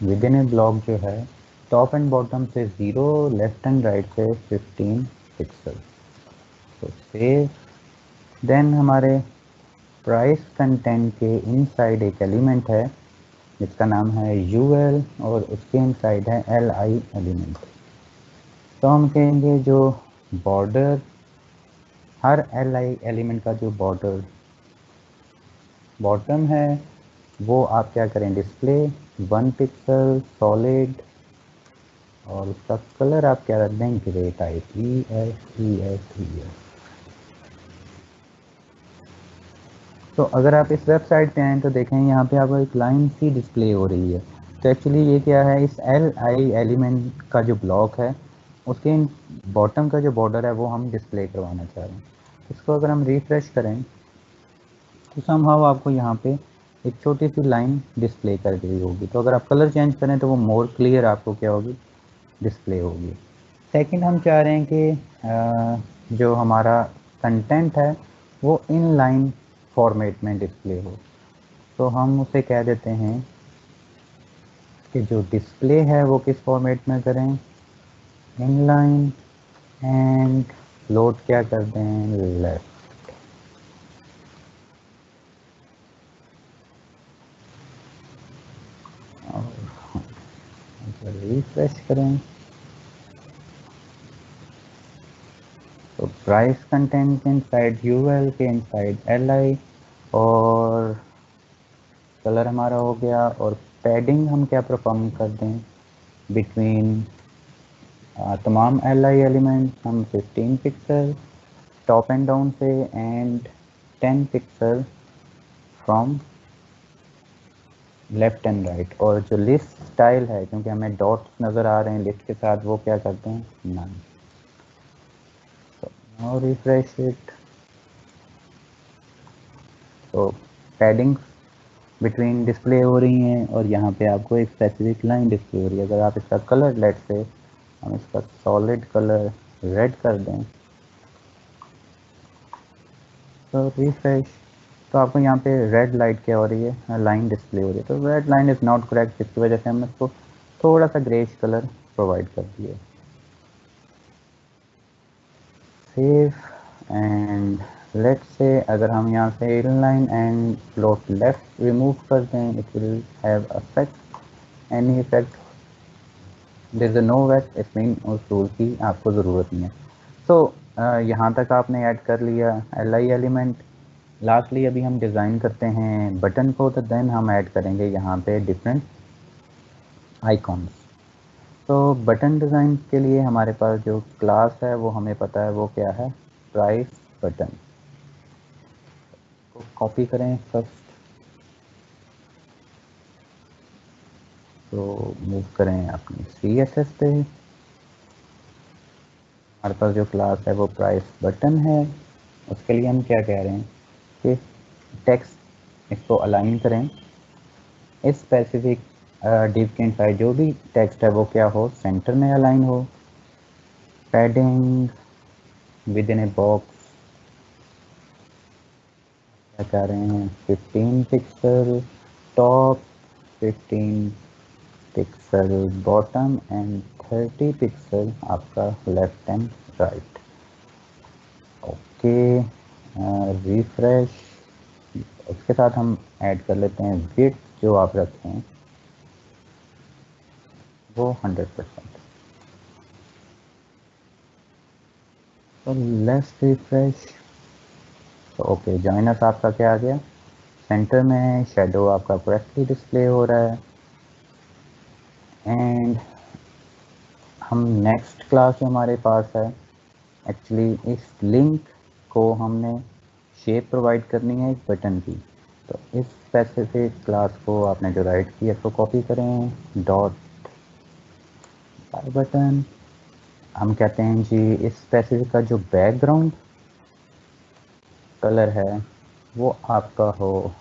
विद इन ए ब्लॉक जो है टॉप एंड बॉटम से 0, लेफ्ट एंड राइट से 15 पिक्सल। तो सेव। देन हमारे प्राइस कंटेंट के इनसाइड एक एलिमेंट है जिसका नाम है UL और उसके इनसाइड है LI एलिमेंट। तो हम कहेंगे जो बॉर्डर हर LI एलिमेंट का जो बॉर्डर बॉटम है वो आप क्या करें डिस्प्ले 1 पिक्सल सॉलिड, और उसका कलर आप क्या रख दें ग्रे टाइप ES। तो अगर आप इस वेबसाइट पे आएँ तो देखें यहाँ पे आपको एक लाइन सी डिस्प्ले हो रही है। तो एक्चुअली ये क्या है, इस LI एलिमेंट का जो ब्लॉक है उसके बॉटम का जो बॉर्डर है वो हम डिस्प्ले करवाना चाह रहे हैं। इसको अगर हम रिफ्रेश करें तो समहाउ आपको यहाँ पे एक छोटी सी लाइन डिस्प्ले कर दी होगी। तो अगर आप कलर चेंज करें तो वो मोर क्लियर आपको क्या होगी, डिस्प्ले होगी। सेकंड हम चाह रहे हैं कि जो हमारा कंटेंट है वो इन लाइन फॉर्मेट में डिस्प्ले हो। तो हम उसे कह देते हैं कि जो डिस्प्ले है वो किस फॉर्मेट में करें, इन लाइन, एंड फ्लोट क्या कर दें, लेफ्ट। रिफ्रेश करें तो प्राइस कंटेंट इनसाइड यूएल के इनसाइड एलआई, और कलर हमारा हो गया। और पैडिंग हम क्या परफॉर्म कर दें बिटवीन तमाम एलआई एलिमेंट, हम 15 पिक्सल टॉप एंड डाउन से and 10 pixel from left and right. और जो लिस्ट स्टाइल है, क्योंकि हमें डॉट्स नज़र आ रहे हैं लिस्ट के साथ, वो क्या करते हैं, नन। और रिफ्रेश इट तो पैडिंग बिटवीन डिस्प्ले हो रही हैं और यहाँ पे आपको एक स्पेसिफिक लाइन डिस्प्ले हो रही है। अगर आप इसका कलर, लेट से हम इसका सॉलिड कलर रेड कर दें तो रिफ्रेश, तो आपको यहाँ पे रेड लाइट क्या हो रही है, लाइन डिस्प्ले हो रही है। तो red line is not correct, जिसकी वजह से हम इसको थोड़ा सा ग्रेश कलर प्रोवाइड कर दिए। सेव एंड लेट्स से अगर हम यहाँ से inline and float left remove कर दें, it will have affect any effect, there is no effect, it mean उस टूल की आपको ज़रूरत नहीं है। सो यहाँ तक आपने ऐड कर लिया एल आई एलिमेंट। लास्टली अभी हम डिज़ाइन करते हैं बटन को, तो देन हम ऐड करेंगे यहाँ पे डिफरेंट आइकॉन्स। तो बटन डिज़ाइन के लिए हमारे पास जो क्लास है वो हमें पता है, वो क्या है, प्राइस बटन। तो कॉपी करें फर्स्ट, तो मूव करें अपनी CSS पे। हमारे पास जो क्लास है वो प्राइस बटन है। उसके लिए हम क्या कह रहे हैं कि टेक्स्ट इसको अलाइन करें, इस स्पेसिफिक डिव के इनसाइड जो भी टेक्स्ट है वो क्या हो, सेंटर में अलाइन हो। Padding within a box क्या कह रहे हैं, 15 pixel top, 15 pixel bottom and 30 pixel आपका left and right. Okay, refresh. उसके साथ हम ऐड कर लेते हैं विड्थ, जो आप रखते हैं वो 100%। तो लेट्स रिफ्रेश। तो ओके, जॉइनर्स आपका क्या आ गया, सेंटर में है, शेडो आपका करेक्टली डिस्प्ले हो रहा है। एंड हम नेक्स्ट क्लास जो हमारे पास है, एक्चुअली इस लिंक को हमने शेप प्रोवाइड करनी है इस बटन की। तो इस स्पेसिफिक क्लास को आपने जो राइट किया इसको कॉपी करें, डॉट बाय बटन। हम कहते हैं जी इस स्पेसिफिक का जो बैकग्राउंड कलर है वो आपका हो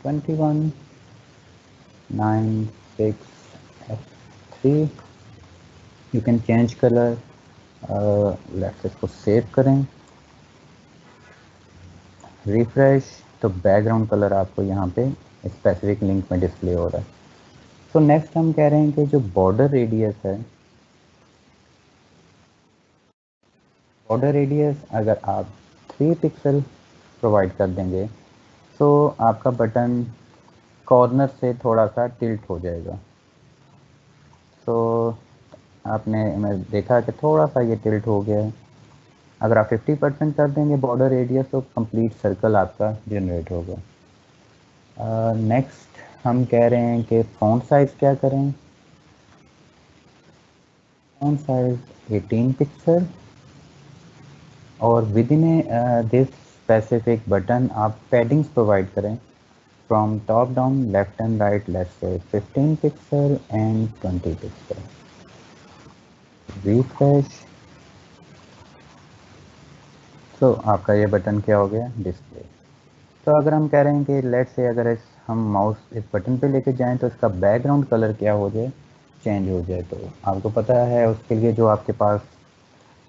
2196F3। You can change colour, let's इसको सेव करें, रिफ्रेश। तो बैकग्राउंड कलर आपको यहाँ पे स्पेसिफिक लिंक में डिस्प्ले हो रहा है। तो नेक्स्ट हम कह रहे हैं कि जो बॉर्डर रेडियस है, बॉर्डर रेडियस अगर आप 3 पिक्सल प्रोवाइड कर देंगे तो आपका बटन कॉर्नर से थोड़ा सा टिल्ट हो जाएगा। तो आपने मैं देखा कि थोड़ा सा ये टिल्ट हो गया है। अगर आप 50% कर देंगे बॉर्डर रेडियस तो कंप्लीट सर्कल आपका जनरेट होगा। नेक्स्ट हम कह रहे हैं कि फ़ॉन्ट साइज़ क्या करें, फ़ॉन्ट साइज़ 18 पिक्सल, और with in this specific button आप पैडिंग्स प्रोवाइड करें from top down, left and right, let's say 15 pixel and 20 pixel. Refresh, तो आपका ये बटन क्या हो गया, डिस्प्ले। तो अगर हम कह रहे हैं कि लेट से अगर इस हम माउस इस बटन पे लेके जाएं तो इसका बैकग्राउंड कलर क्या हो जाए, चेंज हो जाए। तो आपको पता है उसके लिए जो आपके पास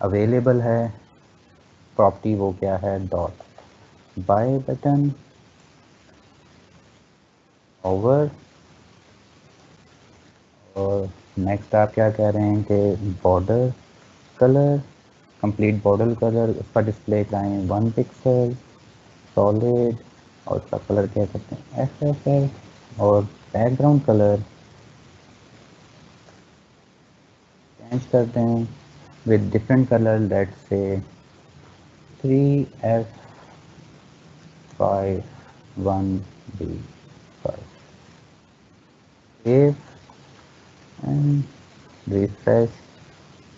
अवेलेबल है प्रॉपर्टी वो क्या है, डॉट बाय बटन ओवर। और नेक्स्ट आप क्या कह रहे हैं कि border colour, complete border colour, उसका डिस्प्ले कराएं 1 पिक्सल सॉलिड, और उसका कलर क्या करते हैं SSL। और बैकग्राउंड कलर चेंज करते हैं with different colour, let's say 3F51B5। Save and refresh.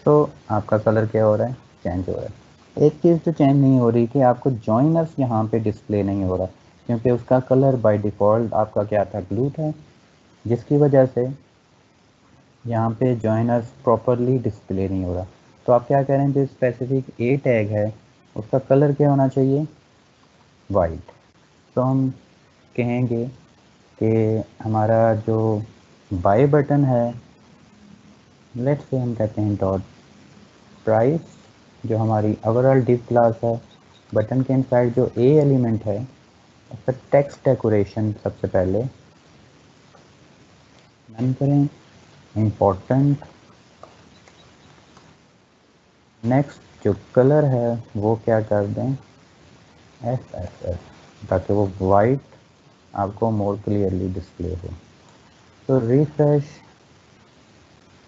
तो आपका कलर क्या हो रहा है, चेंज हो रहा है। एक चीज़ तो चेंज नहीं हो रही कि आपको जॉइनर्स यहाँ पे डिस्प्ले नहीं हो रहा, क्योंकि उसका कलर बाय डिफ़ॉल्ट आपका क्या था, ब्लू था, जिसकी वजह से यहाँ पे जॉइनर्स प्रॉपरली डिस्प्ले नहीं हो रहा। तो आप क्या कह रहे हैं, जो स्पेसिफिक ए टैग है उसका कलर क्या होना चाहिए, वाइट। तो हम कहेंगे कि हमारा जो बाय बटन है, लेट्स से हम कहते हैं डॉट प्राइस, जो हमारी ओवरऑल डिव क्लास है, बटन के इनसाइड जो ए एलिमेंट है उसका टेक्स्ट डेकोरेशन सबसे पहले रन करें, इम्पोर्टेंट। नेक्स्ट जो कलर है वो क्या कर दें, SSS, ताकि वो वाइट आपको मोर क्लियरली डिस्प्ले हो। तो रिफ्रेश।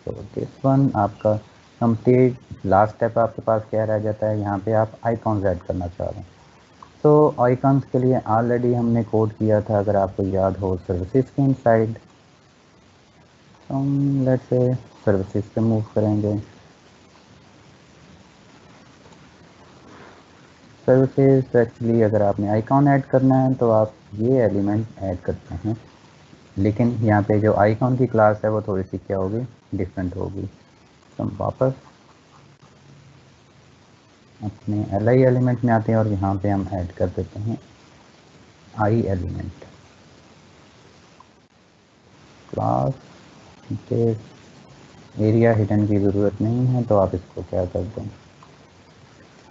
तो दिस वन आपका कंप्लीट। लास्ट स्टेप आपके पास क्या रह जाता है, यहाँ पे आप आइकॉन्स ऐड करना चाह रहे हैं। तो आइकॉन्स के लिए ऑलरेडी हमने कोड किया था, अगर आपको याद हो, सर्विसेज के इनसाइड। हम लेट्स से सर्विसेज पे मूव करेंगे। सर्विसेज एक्चुअली अगर आपने आइकॉन ऐड करना है तो आप ये एलिमेंट ऐड करते हैं, लेकिन यहाँ पे जो आइकॉन की क्लास है वो थोड़ी सी क्या होगी, डिफरेंट होगी। तो हम वापस अपने LI एलिमेंट में आते हैं और यहाँ पे हम ऐड कर देते हैं आई एलिमेंट क्लास के। एरिया हिडन की ज़रूरत नहीं है, तो आप इसको क्या कर दें,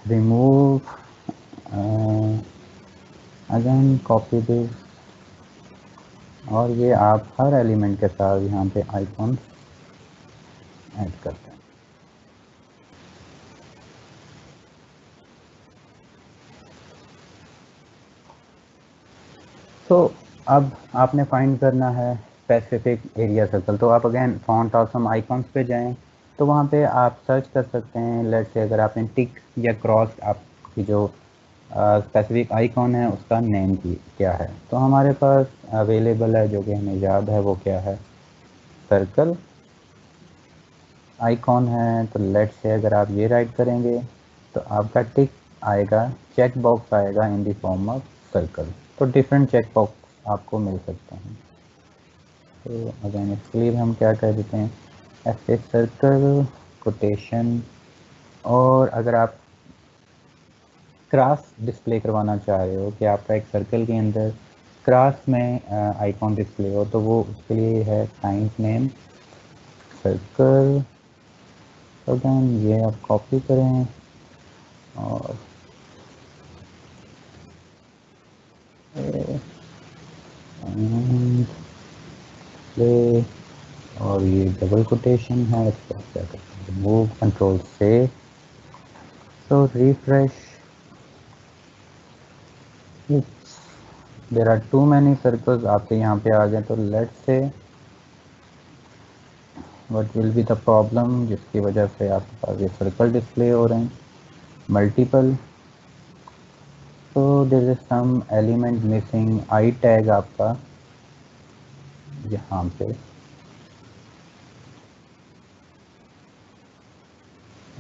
रिमूव, अगेन कॉपी दिस, और ये आप हर एलिमेंट के साथ यहाँ पे आइकॉन ऐड करते हैं। तो अब आपने फाइंड करना है स्पेसिफिक एरिया सर्कल। तो आप अगेन फॉन्ट ऑसम आइकॉन्स पे जाएं, तो वहाँ पे आप सर्च कर सकते हैं। लेट्स से अगर आपने टिक या क्रॉस, आपकी जो स्पेसिफिक आइकॉन है उसका नेम की क्या है, तो हमारे पास अवेलेबल है, जो कि हमें याद है, वो क्या है, सर्कल आइकॉन है। तो लेट्स से अगर आप ये राइट करेंगे तो आपका टिक आएगा, चेक बॉक्स आएगा in the form of circle. तो डिफरेंट चेक बॉक्स आपको मिल सकते हैं। तो अगेन इसके लिए हम क्या कर देते हैं, ऐसे सर्कल कोटेशन। और अगर आप क्रॉस डिस्प्ले करवाना चाह रहे हो कि आपका एक सर्कल के अंदर क्रॉस में आइकॉन डिस्प्ले हो, तो वो उसके लिए है साइंस नेम सर्कल। अगेन ये आप कॉपी करें और प्ले, और ये डबल कोटेशन है, इसको क्या करते हैं, मूव कंट्रोल से। तो refresh, there are too many circles आपके यहाँ पे आ गए। तो let's say what will be the problem, जिसकी वजह से आपके पास ये सर्कल डिस्प्ले हो रहे हैं मल्टीपल। तो there is some element missing, I tag आपका यहाँ पे,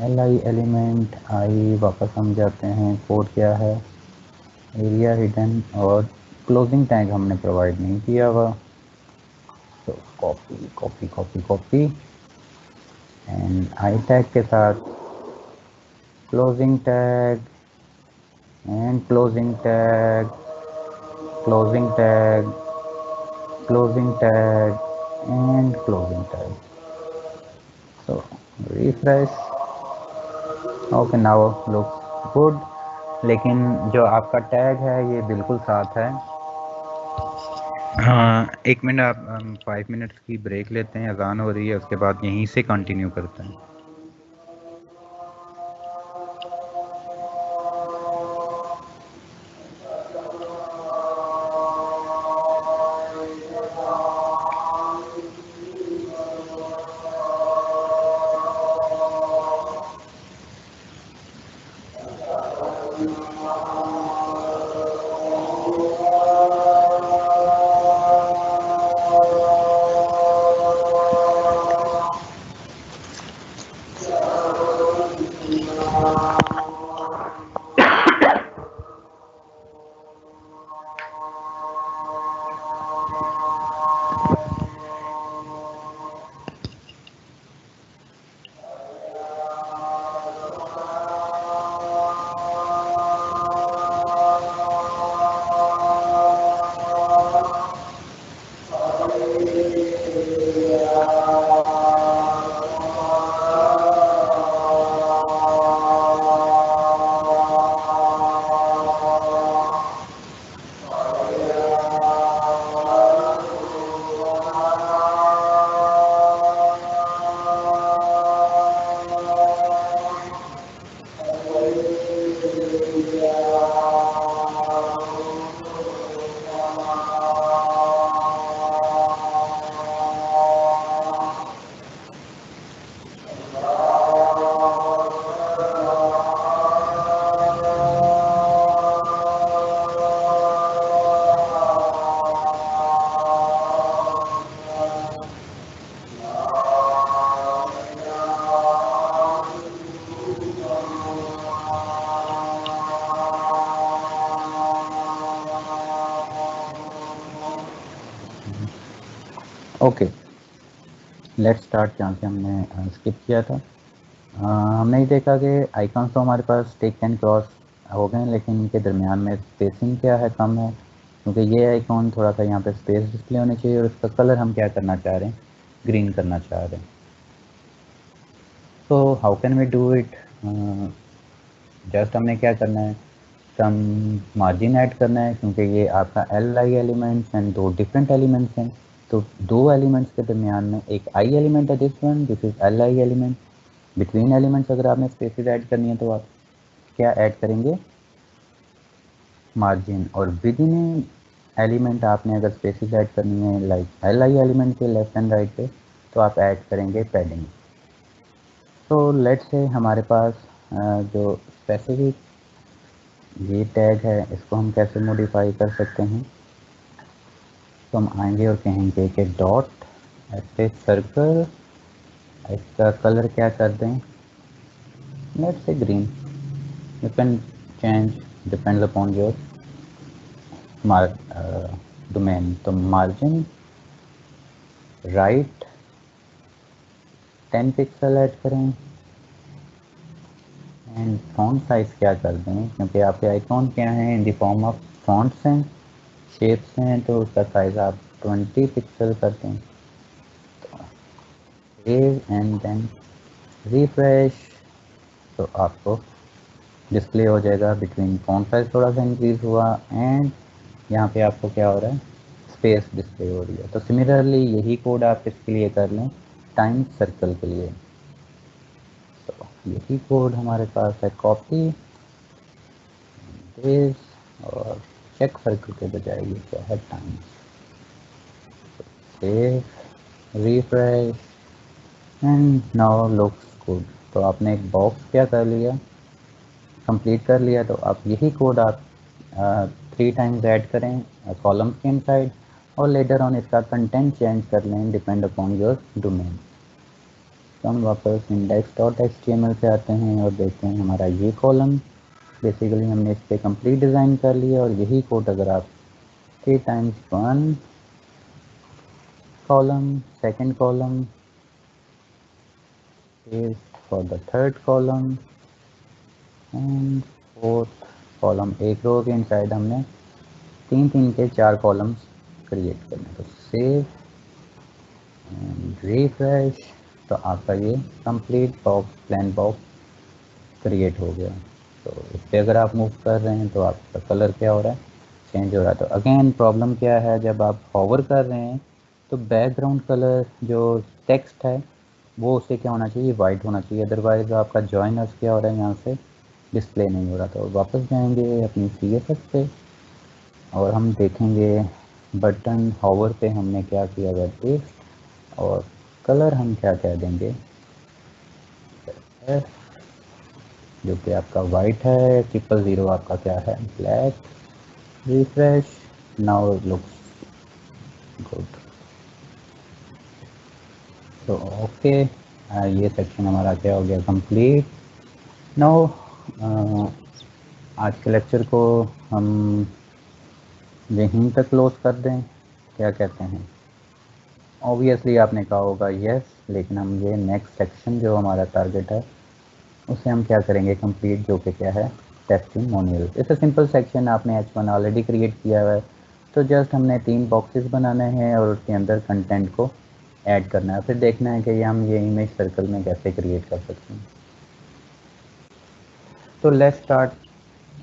LI एलिमेंट आई, वापस हम जाते हैं, कोड क्या है, एरिया हिडन, और क्लोजिंग टैग हमने प्रोवाइड नहीं किया हुआ। तो copy copy copy copy and I tag के साथ closing tag and closing tag, closing tag, closing tag and closing tag. So refresh. Okay now looks good, लेकिन जो आपका टैग है ये बिल्कुल साथ है। हाँ, 1 मिनट, आप 5 मिनट्स की ब्रेक लेते हैं, अजान हो रही है, उसके बाद यहीं से कंटिन्यू करते हैं। ओके, लेट्स स्टार्ट जहाँ से हमने स्किप किया था। हमने ये देखा कि आइकॉन्स तो हमारे पास टिक एंड क्रॉस हो गए, लेकिन इनके दरमियान में स्पेसिंग क्या है, कम है, क्योंकि ये आइकॉन थोड़ा सा यहाँ पे स्पेस डिस्प्ले होनी चाहिए, और इसका कलर हम क्या करना चाह रहे हैं, ग्रीन करना चाह रहे हैं। तो how can we do it? Just हमने क्या करना है, सम मार्जिन ऐड करना है, क्योंकि ये आपका एल आई एलिमेंट्स एंड दो डिफरेंट एलिमेंट्स हैं। तो दो एलिमेंट्स के दरमियान में एक आई एलिमेंट है, this one, this is L I element. Between elements अगर आपने स्पेसेस ऐड करनी है तो आप क्या ऐड करेंगे, मार्जिन। और विद इन एलिमेंट आपने अगर स्पेसेस ऐड करनी है लाइक एल आई एलिमेंट के लेफ्ट एंड राइट पे, तो आप ऐड करेंगे पैडिंग। तो लेट्स से हमारे पास जो स्पेसिफिक ये टैग है, इसको हम कैसे मॉडिफाई कर सकते हैं। तो हम आएंगे और कहेंगे कि डॉट ऐसे सर्कल, इसका कलर क्या कर दें, let's say green. You can change depends upon your domain. तो मार्जिन राइट 10 पिक्सल ऐड करें, एंड फॉन्ट साइज क्या कर दें, क्योंकि आपके आइकॉन क्या हैं, in the form of fonts हैं, शेप्स हैं, तो उसका साइज आप 20 पिक्सल कर दें। सेव एंड देन रिफ्रेश, तो आपको डिस्प्ले हो जाएगा। बिटवीन फॉन्ट साइज थोड़ा सा इंक्रीज हुआ, एंड यहाँ पे आपको क्या हो रहा है, स्पेस डिस्प्ले हो रही है। तो सिमिलरली यही कोड आप इसके लिए कर लें टाइम सर्कल के लिए। तो यही कोड हमारे पास है, कॉपी दिस, और चेक सर्कल के बजाय ये क्या है, time. Save, refresh, and now looks good. तो आपने एक बॉक्स क्या कर लिया, कंप्लीट कर लिया। तो आप यही कोड आप 3 टाइम्स ऐड करें कॉलम्स के इनसाइड, और लेटर ऑन इसका कंटेंट चेंज कर लें डिपेंड अपॉन योर डोमेन। तो हम वापस index.html से आते हैं और देखते हैं हमारा ये कॉलम, बेसिकली हमने इस पर कंप्लीट डिज़ाइन कर लिया। और यही कोड अगर आप 3 times 1 column, second column, for the third column and fourth column, एक रो के इनसाइड हमने 3 3 के 4 कॉलम्स क्रिएट करना है। तो सेव एंड रिफ्रेश, तो आपका ये complete box, plan box create हो गया। तो इस पर अगर आप मूव कर रहे हैं तो आपका कलर क्या हो रहा है, चेंज हो रहा है। तो अगेन प्रॉब्लम क्या है, जब आप हॉवर कर रहे हैं तो बैकग्राउंड कलर जो टेक्स्ट है वो उसे क्या होना चाहिए, वाइट होना चाहिए, अदरवाइज आपका जॉइनर्स क्या हो रहा है, यहाँ से डिस्प्ले नहीं हो रहा। तो वापस जाएंगे अपनी CSS पे और हम देखेंगे बटन हॉवर पे हमने क्या किया हुआ टेक्स्ट, और कलर हम क्या कह देंगे, जो कि आपका वाइट है, 000 आपका क्या है, black. Refresh, now looks good. तो ओके, ये सेक्शन हमारा क्या हो गया, कंप्लीट। नाउ आज के लेक्चर को हम यहीं तक क्लोज कर दें, क्या कहते हैं। ऑब्वियसली आपने कहा होगा यस, लेकिन हम ये नेक्स्ट सेक्शन जो हमारा टारगेट है उसे हम क्या करेंगे कंप्लीट, जो कि क्या है, testimonial. It's a simple section, आपने H1 ऑलरेडी क्रिएट किया हुआ है, तो जस्ट हमने 3 बॉक्सेस बनाने हैं और उसके अंदर कंटेंट को ऐड करना है, फिर देखना है कि हम ये इमेज सर्कल में कैसे क्रिएट कर सकते हैं। तो let's start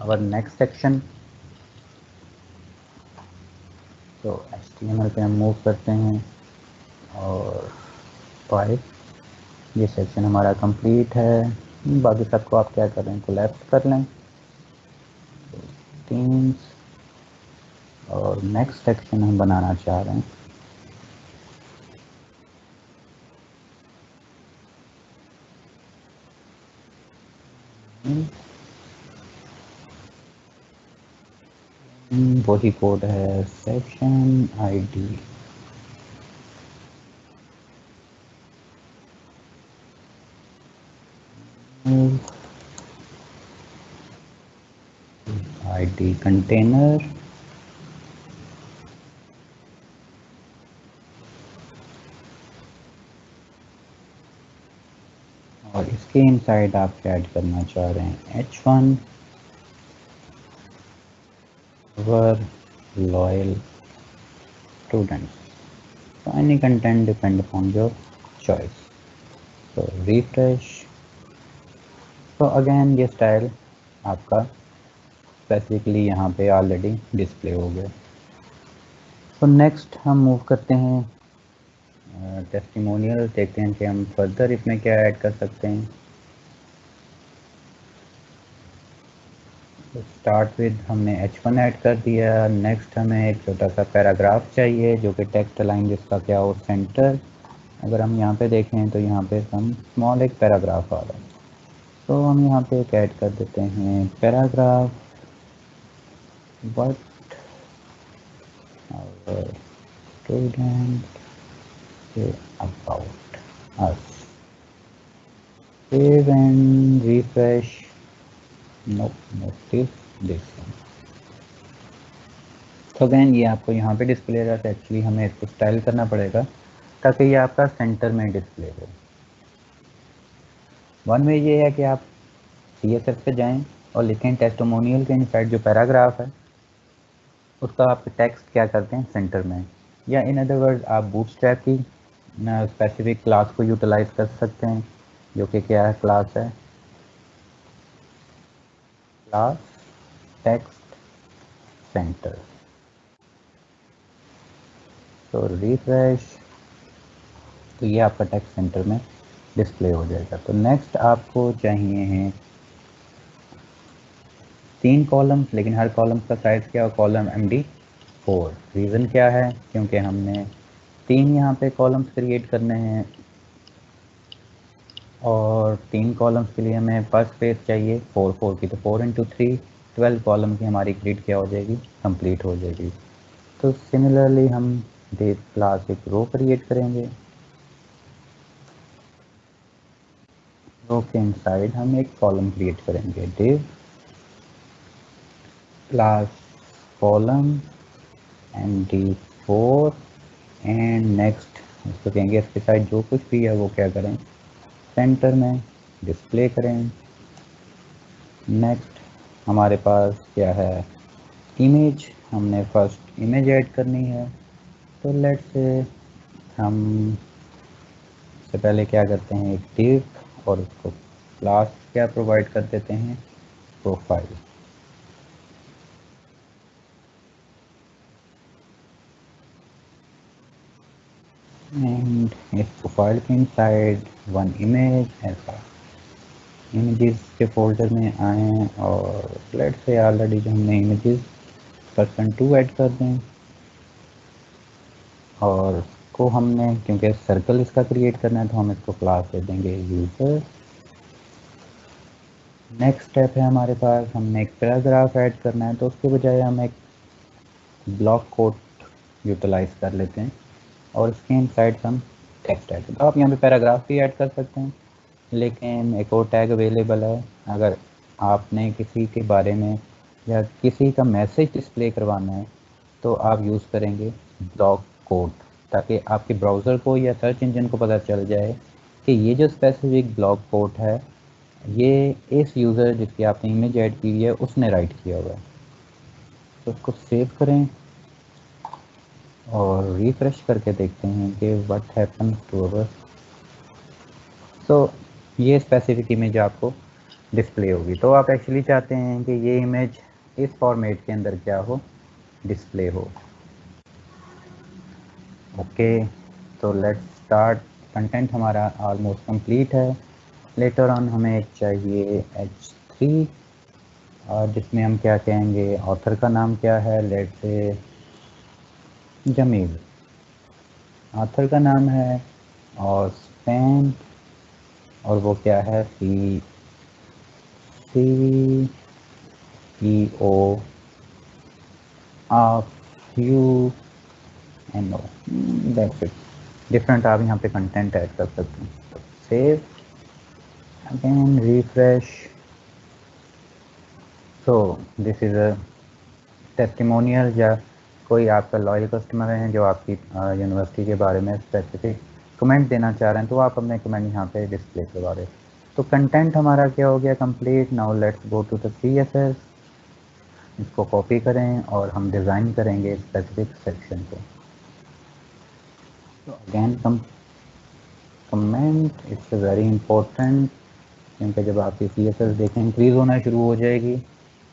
our next section. तो HTML पे हम मूव करते हैं और 5, ये सेक्शन हमारा कंप्लीट है। बाकी सबको आप क्या कर रहे हैं, कोलैप्स कर लें, टीम्स, और नेक्स्ट सेक्शन हम बनाना चाह रहे हैं वही कोड है, सेक्शन ID ID कंटेनर, और इसके इनसाइड आप ऐड करना चाह रहे हैं H1 वर loyal students, so any content depend upon your choice। so refresh, तो अगेन ये स्टाइल आपका स्पेसिफिकली यहाँ पे ऑलरेडी डिस्प्ले हो गया। तो नेक्स्ट हम मूव करते हैं टेस्टिमोनियल, देखते हैं कि हम फर्दर इसमें क्या ऐड कर सकते हैं। तो स्टार्ट विद हमने H1 ऐड कर दिया। नेक्स्ट हमें एक छोटा सा पैराग्राफ चाहिए जो कि टेक्स्ट लाइन जिसका क्या हो, सेंटर। अगर हम यहाँ पे देखें तो यहाँ पे हम स्मॉल एक पैराग्राफ आ रहा है, तो हम यहाँ पे एक ऐड कर देते हैं paragraph, but our student say about us। save and refresh, no notice this one। तो अगेन ये आपको यहाँ पे डिस्प्ले हो रहा है, एक्चुअली हमें इसको स्टाइल करना पड़ेगा ताकि ये आपका सेंटर में डिस्प्ले हो। वन वे ये है कि आप CSS पे जाएं और लिखें टेस्टिमोनियल के इनसाइड जो पैराग्राफ है उसका आप टेक्स्ट क्या करते हैं, सेंटर में। या इन अदर वर्ड आप बूटस्ट्रैप की स्पेसिफिक क्लास को यूटिलाइज कर सकते हैं, जो कि क्या है, क्लास है क्लास टेक्स्ट सेंटर। तो रिफ्रेश, तो ये आपका टेक्स्ट सेंटर में डिस्प्ले हो जाएगा। तो नेक्स्ट आपको चाहिए हैं 3 कॉलम्स, लेकिन हर कॉलम का साइज क्या हो, कॉलम MD4। रीज़न क्या है, क्योंकि हमने 3 यहाँ पे कॉलम्स क्रिएट करने हैं और 3 कॉलम्स के लिए हमें पर स्पेस चाहिए 4 की, तो 4 × 3 12 कॉलम की हमारी ग्रिड क्या हो जाएगी, कंप्लीट हो जाएगी। तो सिमिलरली हम डिव क्लास एक रो क्रिएट करेंगे, रो के इनसाइड हम एक कॉलम क्रिएट करेंगे, div class column MD4, and next इसको कहेंगे इसके साइड जो कुछ भी है वो क्या करें, सेंटर में डिस्प्ले करें। नेक्स्ट हमारे पास क्या है, इमेज, हमने फर्स्ट इमेज ऐड करनी है, तो लेट्स से हम सबसे पहले क्या करते हैं, एक div और उसको क्लास क्या प्रोवाइड कर देते हैं, प्रोफाइल। एंड इस प्रोफाइल के इनसाइड वन इमेज ऐसा इमेजेस के फोल्डर में आए और लेट्स से ऑलरेडी जो हमने इमेजेस %2 ऐड कर दें और को हमने क्योंकि सर्कल इसका क्रिएट करना है तो हम इसको क्लास दे देंगे यूज़र। नेक्स्ट स्टेप है हमारे पास, हमने एक पैराग्राफ ऐड करना है तो उसके बजाय हम एक ब्लॉक कोड यूटिलाइज कर लेते हैं और इसके इनसाइड हम टेक्स्ट ऐड करते हैं। तो आप यहाँ पे पैराग्राफ भी ऐड कर सकते हैं, लेकिन एक और टैग अवेलेबल है। अगर आपने किसी के बारे में या किसी का मैसेज डिस्प्ले करवाना है तो आप यूज़ करेंगे ब्लॉक कोड, ताकि आपके ब्राउज़र को या सर्च इंजन को पता चल जाए कि ये जो स्पेसिफिक ब्लॉक कोड है ये इस यूज़र जिसकी आपने इमेज ऐड की हुई है उसने राइट किया हुआ है। तो उसको सेव करें और रिफ्रेश करके देखते हैं कि व्हाट हैपन्स टू अवर। तो ये स्पेसिफिक इमेज आपको डिस्प्ले होगी। तो आप एक्चुअली चाहते हैं कि ये इमेज इस फॉर्मेट के अंदर क्या हो, डिस्प्ले हो। ओके, तो लेट्स स्टार्ट। कंटेंट हमारा ऑलमोस्ट कंप्लीट है। लेटर ऑन हमें एक चाहिए H3 और जिसमें हम क्या कहेंगे, ऑथर का नाम क्या है, लेट्स से जमील ऑथर का नाम है, और स्पैन और वो क्या है, CEO of you and know, that's it. Different आप यहाँ पे कंटेंट ऐड कर सकते हैं। तो save again, refresh. So this is a testimonial या कोई आपका लॉयल कस्टमर है जो आपकी यूनिवर्सिटी के बारे में स्पेसिफिक कमेंट देना चाह रहे हैं, तो आप अपने कमेंट यहाँ पे डिस्प्ले करवा रहे हैं। तो कंटेंट हमारा क्या हो गया, कंप्लीट। Now let's go to the CSS। इसको कॉपी करें और हम डिज़ाइन करेंगे स्पेसिफिक सेक्शन को। तो अगेन कमेंट, इट्स वेरी इंपॉर्टेंट, क्योंकि जब आपकी CSS देखें इंक्रीज़ होना शुरू हो जाएगी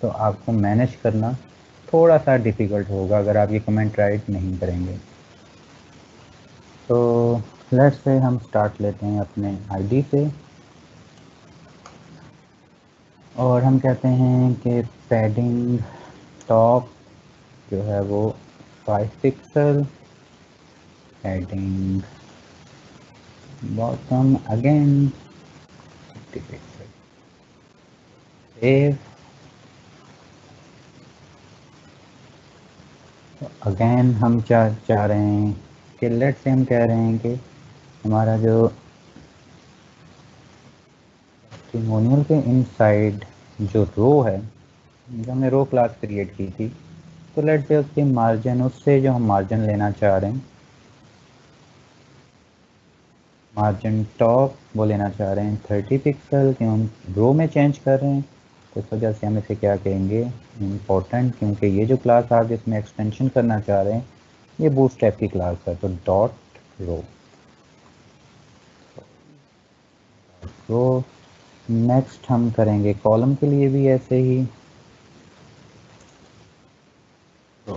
तो आपको मैनेज करना थोड़ा सा डिफ़िकल्ट होगा अगर आप ये कमेंट राइट नहीं करेंगे। तो लेट्स से हम स्टार्ट लेते हैं अपने ID से और हम कहते हैं कि पैडिंग टॉप जो है वो 5 pixel, padding bottom again 50 pixel. Save. Again हम चाह रहे हैं कि लेट्स से हम कह रहे हैं कि हमारा जो टेस्टिमोनियल के इनसाइड जो रो है, जो हमने रो क्लास क्रिएट की थी, तो लेट्स से उसके मार्जिन, उससे जो हम मार्जिन लेना चाह रहे हैं, मार्जिन टॉप वो लेना चाह रहे हैं 30 पिक्सल, क्यों हम रो में चेंज कर रहे हैं तो इस वजह से हम इसे क्या कहेंगे, इम्पोर्टेंट, क्योंकि ये जो क्लास आप जिसमें एक्सटेंशन करना चाह रहे हैं ये बूटस्ट्रैप की क्लास है। तो डॉट रो। नेक्स्ट हम करेंगे कॉलम के लिए भी ऐसे ही। तो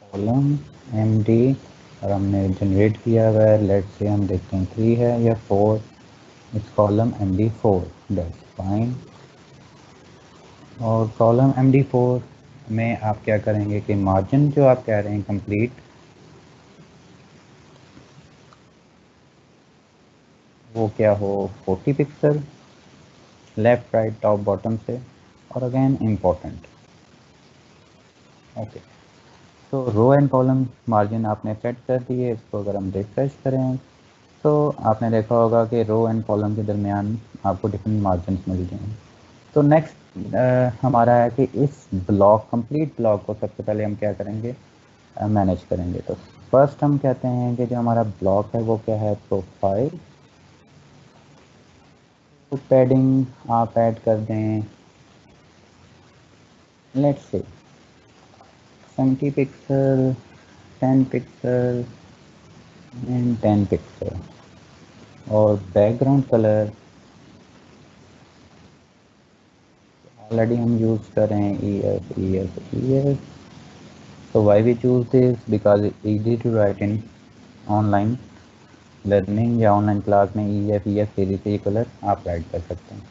कॉलम MD और हमने जनरेट किया हुआ है, लेट से हम देखते हैं 3 है या 4। इस कॉलम MD4, दैट्स फाइन। और कॉलम MD4 में आप क्या करेंगे कि मार्जिन जो आप कह रहे हैं कंप्लीट, वो क्या हो 40 pixel, left right top bottom से, और अगेन इम्पोर्टेंट। ओके, तो रो एंड कॉलम मार्जिन आपने सेट कर दिए। इसको अगर हम रिफ्रेश करें तो आपने देखा होगा कि रो एंड कॉलम के दरमियान आपको डिफरेंट मार्जिन मिल जाएंगे। तो नेक्स्ट हमारा है कि इस ब्लॉक, कंप्लीट ब्लॉक को सबसे पहले हम क्या करेंगे, मैनेज करेंगे। तो फर्स्ट हम कहते हैं कि जो हमारा ब्लॉक है वो क्या है, प्रोफाइल। तो पैडिंग आप ऐड कर दें let's say 70 pixel, 10 pixel and 10 pixel. और बैकग्राउंड कलर ऑलरेडी हम यूज़ कर रहे हैं EF। so why we choose this? because it's easy to write in online learning या ऑनलाइन क्लास में EF सीरीज से ये कलर आप राइट कर सकते हैं।